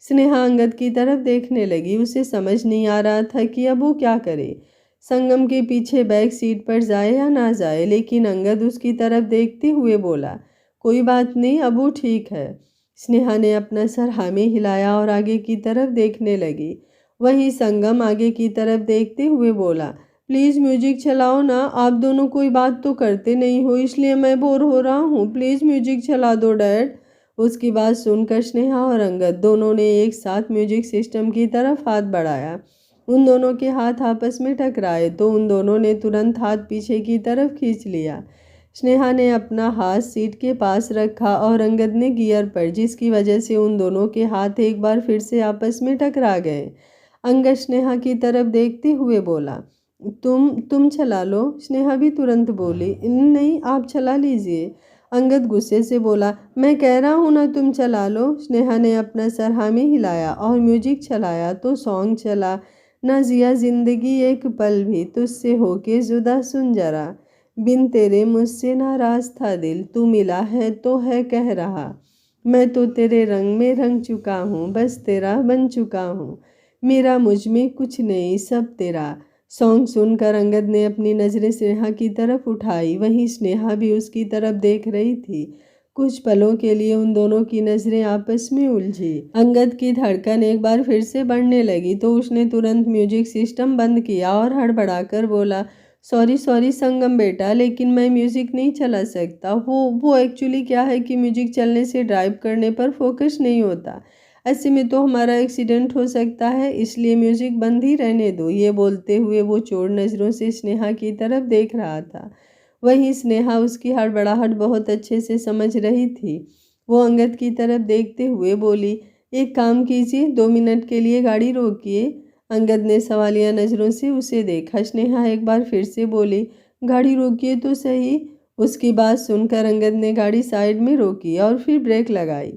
स्नेहा अंगद की तरफ देखने लगी। उसे समझ नहीं आ रहा था कि अब वो क्या करे, संगम के पीछे बैक सीट पर जाए या ना जाए। लेकिन अंगद उसकी तरफ देखते हुए बोला, कोई बात नहीं, अब वो ठीक है। स्नेहा ने अपना सर हाँ में हिलाया और आगे की तरफ देखने लगी। वहीं संगम आगे की तरफ देखते हुए बोला, प्लीज़ म्यूजिक चलाओ ना, आप दोनों कोई बात तो करते नहीं हो, इसलिए मैं बोर हो रहा हूँ, प्लीज़ म्यूजिक चला दो डैड। उसकी बात सुनकर स्नेहा और अंगद दोनों ने एक साथ म्यूजिक सिस्टम की तरफ हाथ बढ़ाया। उन दोनों के हाथ आपस में टकराए तो उन दोनों ने तुरंत हाथ पीछे की तरफ खींच लिया। स्नेहा ने अपना हाथ सीट के पास रखा और अंगद ने गियर पर, जिसकी वजह से उन दोनों के हाथ एक बार फिर से आपस में टकरा गए। अंगद स्नेहा की तरफ देखते हुए बोला, तुम चला लो। स्नेहा भी तुरंत बोली, नहीं, आप चला लीजिए। अंगद गुस्से से बोला, मैं कह रहा हूँ ना, तुम चला लो। स्नेहा ने अपना सर हाँ में हिलाया और म्यूजिक चलाया तो सॉन्ग चला, ना जिया जिंदगी एक पल भी तुझसे होके जुदा, सुन जरा, बिन तेरे मुझसे नाराज था दिल, तू मिला है तो है कह रहा, मैं तो तेरे रंग में रंग चुका हूँ, बस तेरा बन चुका हूँ, मेरा मुझ में कुछ नहीं, सब तेरा। सॉन्ग सुनकर अंगद ने अपनी नज़रें स्नेहा की तरफ उठाई। वहीं स्नेहा भी उसकी तरफ देख रही थी। कुछ पलों के लिए उन दोनों की नज़रें आपस में उलझी। अंगद की धड़कन एक बार फिर से बढ़ने लगी तो उसने तुरंत म्यूजिक सिस्टम बंद किया और हड़बड़ाकर बोला, सॉरी सॉरी संगम बेटा, लेकिन मैं म्यूज़िक नहीं चला सकता। वो एक्चुअली क्या है कि म्यूजिक चलने से ड्राइव करने पर फोकस नहीं होता, ऐसे में तो हमारा एक्सीडेंट हो सकता है, इसलिए म्यूजिक बंद ही रहने दो। ये बोलते हुए वो चोर नज़रों से स्नेहा की तरफ देख रहा था। वहीं स्नेहा उसकी हड़बड़ाहट बहुत अच्छे से समझ रही थी। वो अंगद की तरफ देखते हुए बोली, एक काम कीजिए, 2 मिनट के लिए गाड़ी रोकिए। अंगद ने सवालिया नज़रों से उसे देखा। स्नेहा एक बार फिर से बोली, गाड़ी रोकिए तो सही। उसकी बात सुनकर अंगद ने गाड़ी साइड में रोकी और फिर ब्रेक लगाई।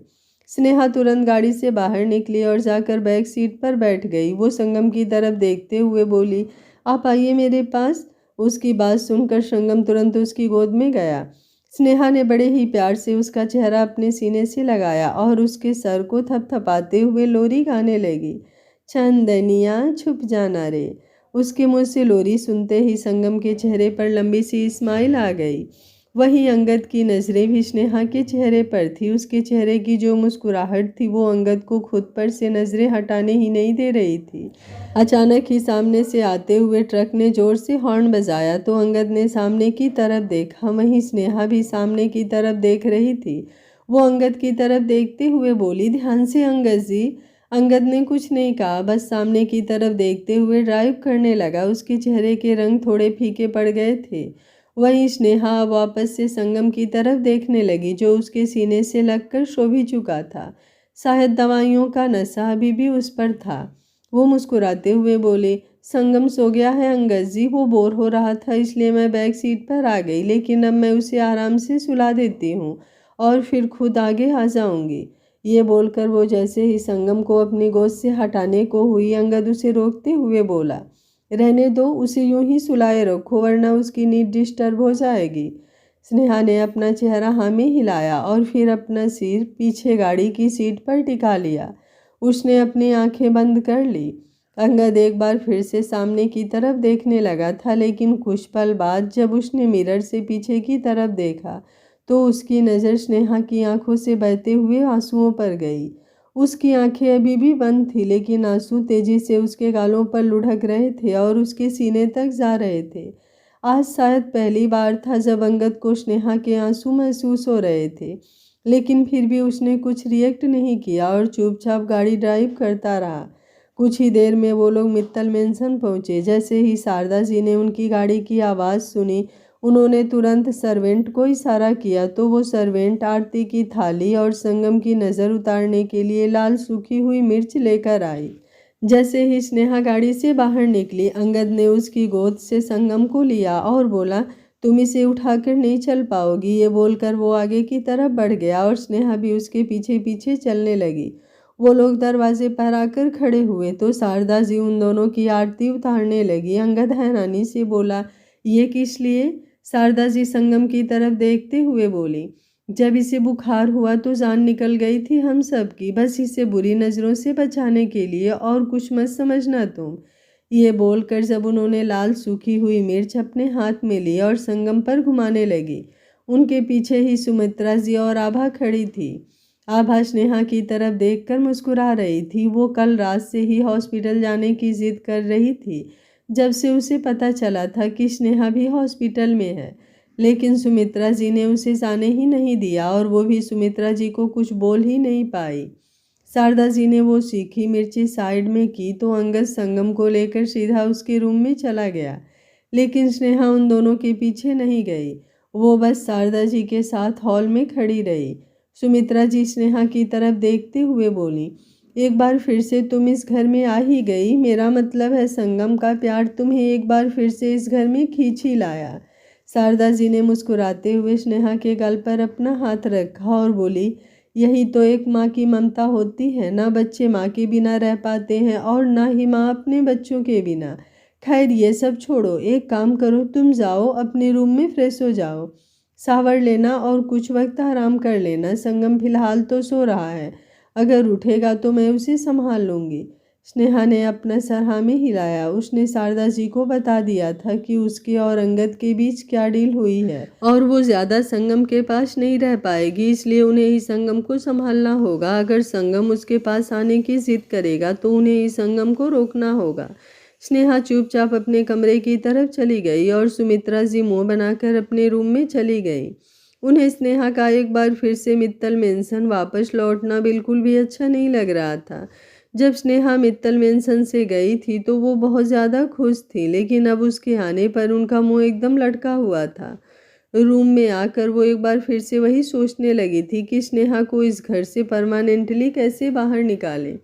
स्नेहा तुरंत गाड़ी से बाहर निकली और जाकर बैक सीट पर बैठ गई। वो संगम की तरफ देखते हुए बोली, आप आइए मेरे पास। उसकी बात सुनकर संगम तुरंत उसकी गोद में गया। स्नेहा ने बड़े ही प्यार से उसका चेहरा अपने सीने से लगाया और उसके सर को थपथपाते हुए लोरी गाने लगी। चंदनिया छुप जाना रे। उसके मुंह से लोरी सुनते ही संगम के चेहरे पर लंबी सी स्माइल आ गई। वहीं अंगद की नजरें भी स्नेहा के चेहरे पर थी। उसके चेहरे की जो मुस्कुराहट थी वो अंगद को खुद पर से नजरें हटाने ही नहीं दे रही थी। अचानक ही सामने से आते हुए ट्रक ने जोर से हॉर्न बजाया तो अंगद ने सामने की तरफ देखा। वहीं स्नेहा भी सामने की तरफ देख रही थी। वो अंगद की तरफ देखते हुए बोली, ध्यान से अंगद जी। अंगद ने कुछ नहीं कहा, बस सामने की तरफ देखते हुए ड्राइव करने लगा। उसके चेहरे के रंग थोड़े फीके पड़ गए थे। वहीं स्नेहा वापस से संगम की तरफ देखने लगी जो उसके सीने से लगकर सो भी चुका था। शायद दवाइयों का नशा अभी भी उस पर था। वो मुस्कुराते हुए बोले, संगम सो गया है अंगद जी, वो बोर हो रहा था इसलिए मैं बैक सीट पर आ गई, लेकिन अब मैं उसे आराम से सुला देती हूँ और फिर खुद आगे आ जाऊंगी। ये बोलकर वो जैसे ही संगम को अपनी गोद से हटाने को हुई, अंगद उसे रोकते हुए बोला, रहने दो, उसे यूं ही सुलाए रखो वरना उसकी नींद डिस्टर्ब हो जाएगी। स्नेहा ने अपना चेहरा हाँ में हिलाया और फिर अपना सिर पीछे गाड़ी की सीट पर टिका लिया। उसने अपनी आंखें बंद कर ली। अंगद एक बार फिर से सामने की तरफ देखने लगा था, लेकिन कुछ पल बाद जब उसने मिरर से पीछे की तरफ देखा तो उसकी नज़र स्नेहा की आंखों से बहते हुए आंसुओं पर गई। उसकी आंखें अभी भी बंद थी, लेकिन आंसू तेजी से उसके गालों पर लुढ़क रहे थे और उसके सीने तक जा रहे थे। आज शायद पहली बार था जब अंगद को स्नेहा के आंसू महसूस हो रहे थे, लेकिन फिर भी उसने कुछ रिएक्ट नहीं किया और चुपचाप गाड़ी ड्राइव करता रहा। कुछ ही देर में वो लोग मित्तल मेंशन पहुंचे। जैसे ही शारदा जी ने उनकी गाड़ी की आवाज़ सुनी, उन्होंने तुरंत सर्वेंट को इशारा किया तो वो सर्वेंट आरती की थाली और संगम की नज़र उतारने के लिए लाल सूखी हुई मिर्च लेकर आई। जैसे ही स्नेहा गाड़ी से बाहर निकली, अंगद ने उसकी गोद से संगम को लिया और बोला, तुम इसे उठाकर नहीं चल पाओगी। ये बोलकर वो आगे की तरफ बढ़ गया और स्नेहा भी उसके पीछे पीछे चलने लगी। वो लोग दरवाजे पर आकर खड़े हुए तो शारदा जी उन दोनों की आरती उतारने लगी। अंगद हैरानी से बोला, ये किस लिए? शारदा जी संगम की तरफ देखते हुए बोली, जब इसे बुखार हुआ तो जान निकल गई थी हम सब की, बस इसे बुरी नज़रों से बचाने के लिए, और कुछ मत समझना तुम। ये बोलकर जब उन्होंने लाल सूखी हुई मिर्च अपने हाथ में ली और संगम पर घुमाने लगी, उनके पीछे ही सुमित्रा जी और आभा खड़ी थी। आभा स्नेहा की तरफ देखकर मुस्कुरा रही थी। वो कल रात से ही हॉस्पिटल जाने की जिद कर रही थी, जब से उसे पता चला था कि स्नेहा भी हॉस्पिटल में है, लेकिन सुमित्रा जी ने उसे जाने ही नहीं दिया और वो भी सुमित्रा जी को कुछ बोल ही नहीं पाई। शारदा जी ने वो सीखी मिर्ची साइड में की तो अंगद संगम को लेकर सीधा उसके रूम में चला गया, लेकिन स्नेहा उन दोनों के पीछे नहीं गई। वो बस शारदा जी के साथ हॉल में खड़ी रही। सुमित्रा जी स्नेहा की तरफ देखते हुए बोली, एक बार फिर से तुम इस घर में आ ही गई। मेरा मतलब है संगम का प्यार तुम्हें एक बार फिर से इस घर में खींच ही लाया। शारदा जी ने मुस्कुराते हुए स्नेहा के गल पर अपना हाथ रखा और बोली, यही तो एक माँ की ममता होती है ना। बच्चे माँ के बिना रह पाते हैं और ना ही माँ अपने बच्चों के बिना। खैर ये सब छोड़ो, एक काम करो, तुम जाओ अपने रूम में फ्रेश हो जाओ, शावर लेना और कुछ वक्त आराम कर लेना। संगम फिलहाल तो सो रहा है, अगर उठेगा तो मैं उसे संभाल लूँगी। स्नेहा ने अपना सर हाँ में हिलाया। उसने शारदा जी को बता दिया था कि उसके और अंगद के बीच क्या डील हुई है और वो ज़्यादा संगम के पास नहीं रह पाएगी, इसलिए उन्हें ही संगम को संभालना होगा। अगर संगम उसके पास आने की जिद करेगा तो उन्हें ही संगम को रोकना होगा। स्नेहा चुपचाप अपने कमरे की तरफ चली गई और सुमित्रा जी मुँह बनाकर अपने रूम में चली गई। उन्हें स्नेहा का एक बार फिर से मित्तल मेंशन वापस लौटना बिल्कुल भी अच्छा नहीं लग रहा था। जब स्नेहा मित्तल मेंशन से गई थी तो वो बहुत ज़्यादा खुश थी, लेकिन अब उसके आने पर उनका मुंह एकदम लटका हुआ था। रूम में आकर वो एक बार फिर से वही सोचने लगी थी कि स्नेहा को इस घर से परमानेंटली कैसे बाहर निकाले।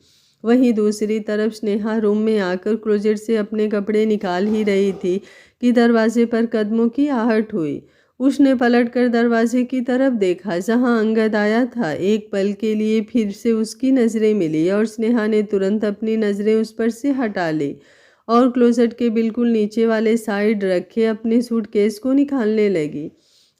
वहीं दूसरी तरफ स्नेहा रूम में आकर क्लोजेट से अपने कपड़े निकाल ही रही थी कि दरवाजे पर कदमों की आहट हुई। उसने पलटकर दरवाजे की तरफ देखा जहां अंगद आया था। एक पल के लिए फिर से उसकी नज़रें मिली और स्नेहा ने तुरंत अपनी नज़रें उस पर से हटा ली और क्लोसेट के बिल्कुल नीचे वाले साइड रखे अपने सूटकेस को निकालने लगी।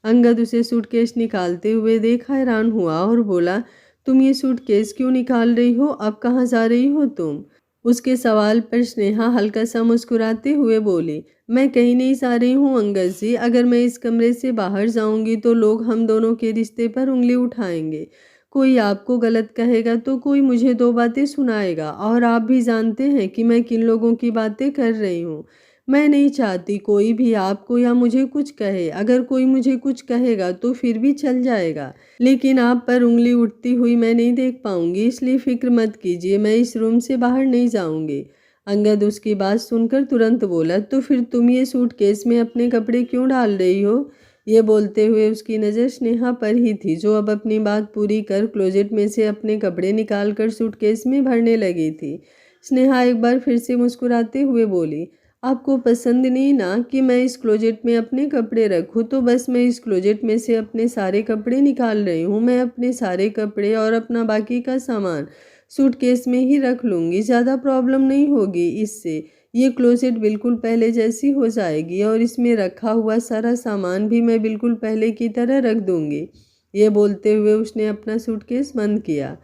अंगद उसे सूटकेस निकालते हुए देख हैरान हुआ और बोला, तुम ये सूटकेस क्यों निकाल रही हो? अब कहाँ जा रही हो तुम? उसके सवाल पर स्नेहा हल्का सा मुस्कुराते हुए बोली, मैं कहीं नहीं जा रही हूँ अंगद जी। अगर मैं इस कमरे से बाहर जाऊंगी तो लोग हम दोनों के रिश्ते पर उंगली उठाएंगे। कोई आपको गलत कहेगा तो कोई मुझे दो बातें सुनाएगा, और आप भी जानते हैं कि मैं किन लोगों की बातें कर रही हूँ। मैं नहीं चाहती कोई भी आपको या मुझे कुछ कहे। अगर कोई मुझे कुछ कहेगा तो फिर भी चल जाएगा, लेकिन आप पर उंगली उठती हुई मैं नहीं देख पाऊंगी, इसलिए फिक्र मत कीजिए, मैं इस रूम से बाहर नहीं जाऊंगी। अंगद उसकी बात सुनकर तुरंत बोला, तो फिर तुम ये सूटकेस में अपने कपड़े क्यों डाल रही हो? ये बोलते हुए उसकी नज़र स्नेहा पर ही थी, जो अब अपनी बात पूरी कर क्लोजेट में से अपने कपड़े निकाल कर सूटकेस में भरने लगी थी। स्नेहा एक बार फिर से मुस्कुराते हुए बोली, आपको पसंद नहीं ना कि मैं इस क्लोजेट में अपने कपड़े रखूं? तो बस मैं इस क्लोजेट में से अपने सारे कपड़े निकाल रही हूँ। मैं अपने सारे कपड़े और अपना बाकी का सामान सूटकेस में ही रख लूँगी, ज़्यादा प्रॉब्लम नहीं होगी इससे। ये क्लोजेट बिल्कुल पहले जैसी हो जाएगी और इसमें रखा हुआ सारा सामान भी मैं बिल्कुल पहले की तरह रख दूँगी। ये बोलते हुए उसने अपना सूटकेस बंद किया।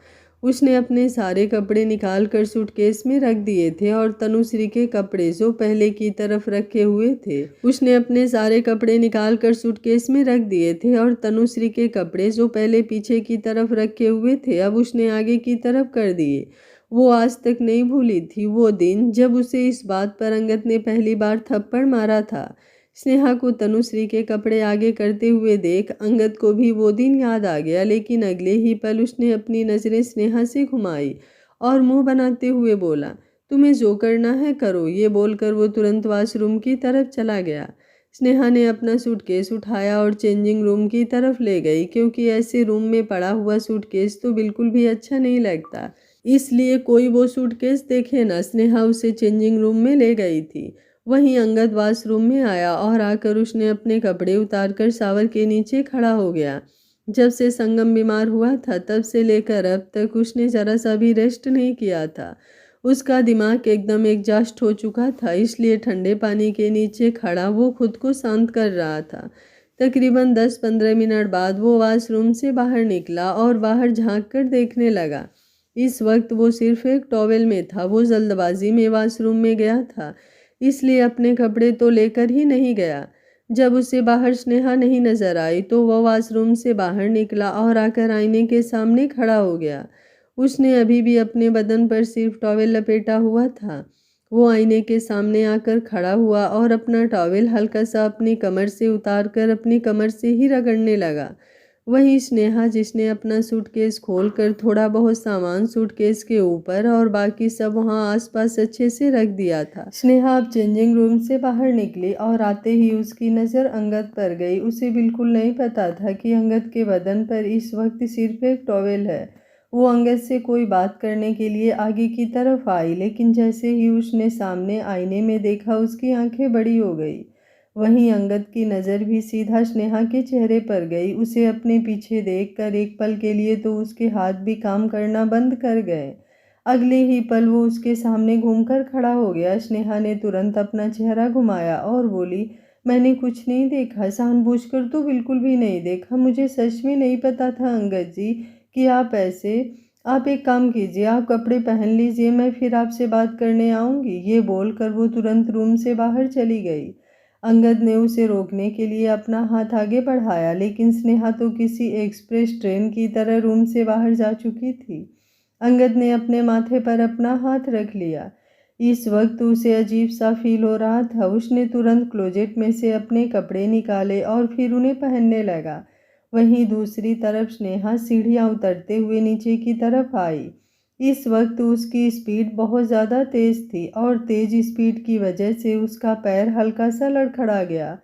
उसने अपने सारे कपड़े निकाल कर सूटकेस में रख दिए थे और तनुश्री के कपड़े जो पहले की तरफ रखे हुए थे, उसने अपने सारे कपड़े निकाल कर सूटकेस में रख दिए थे और तनुश्री के कपड़े जो पहले पीछे की तरफ रखे हुए थे अब उसने आगे की तरफ कर दिए। वो आज तक नहीं भूली थी वो दिन जब उसे इस बात पर अंगद ने पहली बार थप्पड़ मारा था। स्नेहा को तनुश्री के कपड़े आगे करते हुए देख अंगद को भी वो दिन याद आ गया, लेकिन अगले ही पल उसने अपनी नज़रें स्नेहा से घुमाई और मुंह बनाते हुए बोला, तुम्हें जो करना है करो। ये बोलकर वो तुरंत वॉशरूम की तरफ चला गया। स्नेहा ने अपना सूटकेस उठाया और चेंजिंग रूम की तरफ ले गई, क्योंकि ऐसे रूम में पड़ा हुआ सूटकेस तो बिल्कुल भी अच्छा नहीं लगता, इसलिए कोई वो सूटकेस देखे ना। स्नेहा उसे चेंजिंग रूम में ले गई थी। वहीं अंगद वॉशरूम में आया और आकर उसने अपने कपड़े उतारकर शावर के नीचे खड़ा हो गया। जब से संगम बीमार हुआ था तब से लेकर अब तक उसने जरा सा भी रेस्ट नहीं किया था। उसका दिमाग एकदम एग्जॉस्ट हो चुका था, इसलिए ठंडे पानी के नीचे खड़ा वो खुद को शांत कर रहा था। तकरीबन 10-15 मिनट बाद वो वॉशरूम से बाहर निकला और बाहर झांक कर देखने लगा। इस वक्त वो सिर्फ एक टॉवेल में था। वो जल्दबाजी में वॉशरूम में गया था, इसलिए अपने कपड़े तो लेकर ही नहीं गया। जब उसे बाहर स्नेहा नहीं नजर आई तो वह वॉशरूम से बाहर निकला और आकर आईने के सामने खड़ा हो गया। उसने अभी भी अपने बदन पर सिर्फ टॉवेल लपेटा हुआ था। वो आईने के सामने आकर खड़ा हुआ और अपना टॉवेल हल्का सा अपनी कमर से उतारकर अपनी कमर से ही रगड़ने लगा। वहीं स्नेहा, जिसने अपना सूटकेस खोलकर थोड़ा बहुत सामान सूटकेस के ऊपर और बाकी सब वहां आसपास अच्छे से रख दिया था। स्नेहा अब चेंजिंग रूम से बाहर निकली और आते ही उसकी नज़र अंगद पर गई। उसे बिल्कुल नहीं पता था कि अंगद के बदन पर इस वक्त सिर्फ एक टॉवेल है। वो अंगद से कोई बात करने के लिए आगे की तरफ आई, लेकिन जैसे ही उसने सामने आईने में देखा उसकी आंखें बड़ी हो गई। वहीं अंगद की नज़र भी सीधा स्नेहा के चेहरे पर गई। उसे अपने पीछे देखकर एक पल के लिए तो उसके हाथ भी काम करना बंद कर गए। अगले ही पल वो उसके सामने घूमकर खड़ा हो गया। स्नेहा ने तुरंत अपना चेहरा घुमाया और बोली, मैंने कुछ नहीं देखा, जानबूझकर तो बिल्कुल भी नहीं देखा। मुझे सच में नहीं पता था अंगद जी कि आप ऐसे। आप एक काम कीजिए, आप कपड़े पहन लीजिए, मैं फिर आपसे बात करने आऊँगी। ये बोलकर वो तुरंत रूम से बाहर चली गई। अंगद ने उसे रोकने के लिए अपना हाथ आगे बढ़ाया, लेकिन स्नेहा तो किसी एक्सप्रेस ट्रेन की तरह रूम से बाहर जा चुकी थी। अंगद ने अपने माथे पर अपना हाथ रख लिया। इस वक्त उसे अजीब सा फील हो रहा था। उसने तुरंत क्लोजेट में से अपने कपड़े निकाले और फिर उन्हें पहनने लगा। वहीं दूसरी तरफ स्नेहा सीढ़ियां उतरते हुए नीचे की तरफ आई। इस वक्त उसकी स्पीड बहुत ज़्यादा तेज़ थी और तेज़ स्पीड की वजह से उसका पैर हल्का सा लड़खड़ा गया।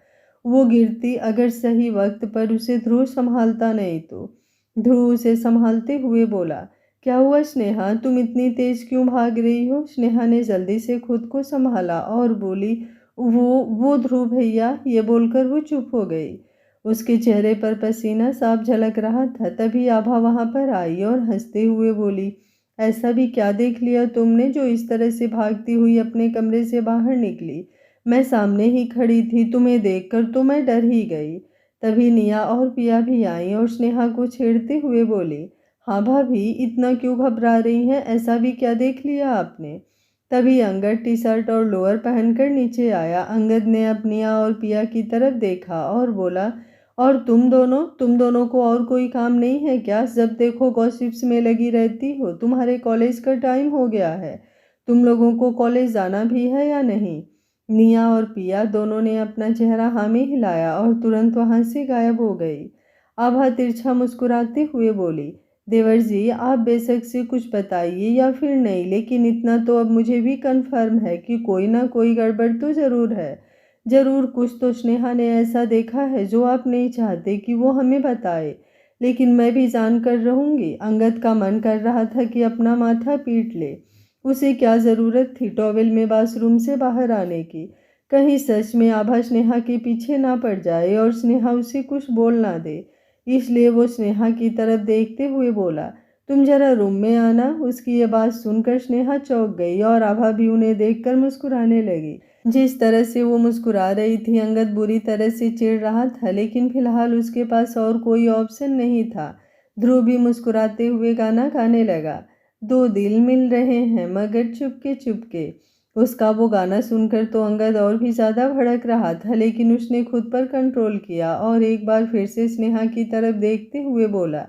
वो गिरती अगर सही वक्त पर उसे ध्रुव संभालता नहीं तो। ध्रुव उसे संभालते हुए बोला, क्या हुआ स्नेहा, तुम इतनी तेज़ क्यों भाग रही हो? स्नेहा ने जल्दी से खुद को संभाला और बोली, वो ध्रुव भैया। ये बोलकर वो चुप हो गई। उसके चेहरे पर पसीना साफ झलक रहा था। तभी आभा वहाँ पर आई और हंसते हुए बोली, ऐसा भी क्या देख लिया तुमने जो इस तरह से भागती हुई अपने कमरे से बाहर निकली? मैं सामने ही खड़ी थी, तुम्हें देखकर तो मैं डर ही गई। तभी निया और पिया भी आईं और स्नेहा को छेड़ते हुए बोली, हाँ भाभी, इतना क्यों घबरा रही हैं, ऐसा भी क्या देख लिया आपने। तभी अंगद टी शर्ट और लोअर पहनकर नीचे आया। अंगद ने निया और पिया की तरफ देखा और बोला, और तुम दोनों को और कोई काम नहीं है क्या? जब देखो गॉसिप्स में लगी रहती हो। तुम्हारे कॉलेज का टाइम हो गया है, तुम लोगों को कॉलेज जाना भी है या नहीं? निया और पिया दोनों ने अपना चेहरा हाँ में हिलाया और तुरंत वहां से गायब हो गई। आभा तिरछा मुस्कुराते हुए बोली, देवर जी, आप बेशक से कुछ बताइए या फिर नहीं, लेकिन इतना तो अब मुझे भी कंफर्म है कि कोई ना कोई गड़बड़ तो ज़रूर है। ज़रूर कुछ तो स्नेहा ने ऐसा देखा है जो आप नहीं चाहते कि वो हमें बताए, लेकिन मैं भी जान कर रहूँगी। अंगद का मन कर रहा था कि अपना माथा पीट ले। उसे क्या ज़रूरत थी टॉवेल में बाथरूम से बाहर आने की? कहीं सच में आभा स्नेहा के पीछे ना पड़ जाए और स्नेहा उसे कुछ बोल ना दे। इसलिए वो स्नेहा की तरफ देखते हुए बोला, तुम जरा रूम में आना। उसकी ये बात सुनकर स्नेहा चौंक गई और आभा भी उन्हें देखकर मुस्कुराने लगी। जिस तरह से वो मुस्कुरा रही थी, अंगद बुरी तरह से चिढ़ रहा था, लेकिन फिलहाल उसके पास और कोई ऑप्शन नहीं था। ध्रुव भी मुस्कुराते हुए गाना गाने लगा, दो दिल मिल रहे हैं मगर चुपके चुपके। उसका वो गाना सुनकर तो अंगद और भी ज़्यादा भड़क रहा था, लेकिन उसने खुद पर कंट्रोल किया और एक बार फिर से स्नेहा की तरफ देखते हुए बोला,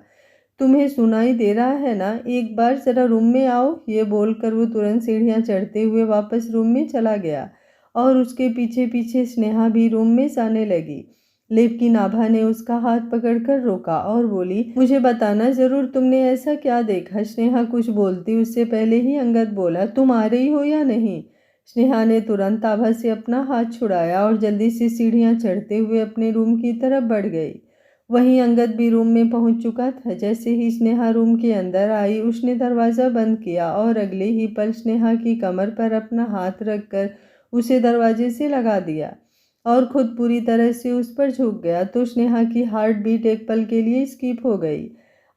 तुम्हें सुनाई दे रहा है ना, एक बार ज़रा रूम में आओ। ये बोलकर वो तुरंत सीढ़ियाँ चढ़ते हुए वापस रूम में चला गया और उसके पीछे पीछे स्नेहा भी रूम में जाने लगी। लेकिन आभा ने उसका हाथ पकड़कर रोका और बोली, मुझे बताना ज़रूर, तुमने ऐसा क्या देखा? स्नेहा कुछ बोलती उससे पहले ही अंगद बोला, तुम आ रही हो या नहीं? स्नेहा ने तुरंत आभा से अपना हाथ छुड़ाया और जल्दी से सीढ़ियाँ चढ़ते हुए अपने रूम की तरफ बढ़ गई। वहीं अंगद भी रूम में पहुंच चुका था। जैसे ही स्नेहा रूम के अंदर आई, उसने दरवाज़ा बंद किया और अगले ही पल स्नेहा की कमर पर अपना हाथ रखकर उसे दरवाजे से लगा दिया और खुद पूरी तरह से उस पर झुक गया। तो स्नेहा की हार्ट बीट एक पल के लिए स्किप हो गई।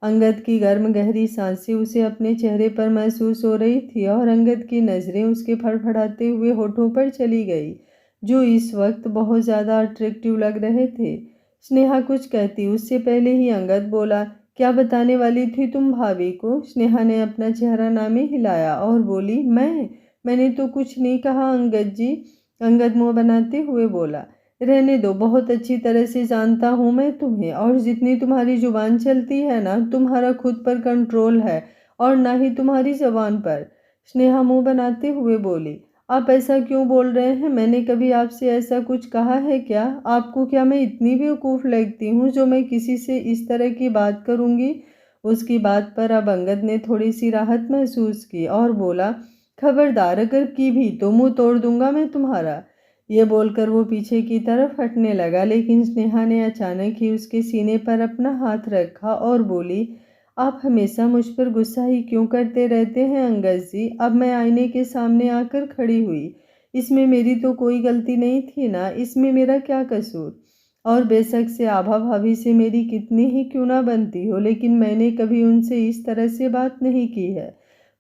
अंगद की गर्म गहरी सांसें उसे अपने चेहरे पर महसूस हो रही थी और अंगद की नज़रें उसके फड़फड़ाते हुए होठों पर चली गई, जो इस वक्त बहुत ज़्यादा अट्रैक्टिव लग रहे थे। स्नेहा कुछ कहती उससे पहले ही अंगद बोला, क्या बताने वाली थी तुम भाभी को? स्नेहा ने अपना चेहरा नामे हिलाया और बोली, मैंने तो कुछ नहीं कहा अंगद जी। अंगद मुंह बनाते हुए बोला, रहने दो, बहुत अच्छी तरह से जानता हूँ मैं तुम्हें, और जितनी तुम्हारी जुबान चलती है ना, तुम्हारा खुद पर कंट्रोल है और ना ही तुम्हारी जबान पर। स्नेहा मुंह बनाते हुए बोली, आप ऐसा क्यों बोल रहे हैं? मैंने कभी आपसे ऐसा कुछ कहा है क्या? आपको क्या मैं इतनी बेवकूफ़ लगती हूँ जो मैं किसी से इस तरह की बात करूँगी? उसकी बात पर अब अंगद ने थोड़ी सी राहत महसूस की और बोला, खबरदार, अगर की भी तो मुंह तोड़ दूंगा मैं तुम्हारा। ये बोलकर वो पीछे की तरफ हटने लगा, लेकिन स्नेहा ने अचानक ही उसके सीने पर अपना हाथ रखा और बोली, आप हमेशा मुझ पर गुस्सा ही क्यों करते रहते हैं अंगद जी? अब मैं आईने के सामने आकर खड़ी हुई, इसमें मेरी तो कोई गलती नहीं थी ना, इसमें मेरा क्या कसूर? और बेशक से आभा भाभी से मेरी कितनी ही क्यों ना बनती हो, लेकिन मैंने कभी उनसे इस तरह से बात नहीं की है।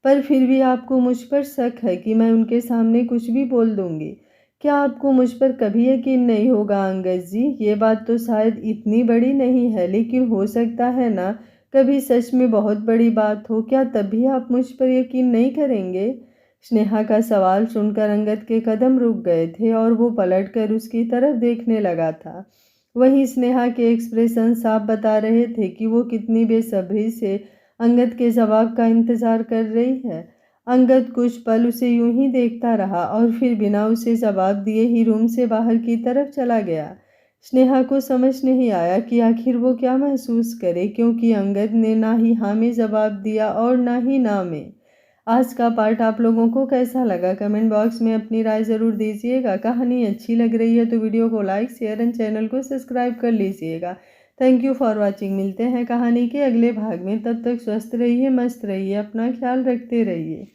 पर फिर भी आपको मुझ पर शक है कि मैं उनके सामने कुछ भी बोल दूंगी। क्या आपको मुझ पर कभी यकीन नहीं होगा अंगद जी? ये बात तो शायद इतनी बड़ी नहीं है, लेकिन हो सकता है ना कभी सच में बहुत बड़ी बात हो। क्या तभी आप मुझ पर यकीन नहीं करेंगे? स्नेहा का सवाल सुनकर अंगद के कदम रुक गए थे और वो पलटकर उसकी तरफ देखने लगा था। वहीं स्नेहा के एक्सप्रेशन साफ बता रहे थे कि वो कितनी बेसब्री से अंगद के जवाब का इंतजार कर रही है। अंगद कुछ पल उसे यूं ही देखता रहा और फिर बिना उसे जवाब दिए ही रूम से बाहर की तरफ चला गया। स्नेहा को समझ नहीं आया कि आखिर वो क्या महसूस करे, क्योंकि अंगद ने ना ही हाँ में जवाब दिया और ना ही ना में। आज का पार्ट आप लोगों को कैसा लगा? कमेंट बॉक्स में अपनी राय ज़रूर दीजिएगा। कहानी अच्छी लग रही है तो वीडियो को लाइक, शेयर एंड चैनल को सब्सक्राइब कर लीजिएगा। Thank you for watching. मिलते हैं कहानी के अगले भाग में। तब तक स्वस्थ रहिए, मस्त रहिए, अपना ख्याल रखते रहिए।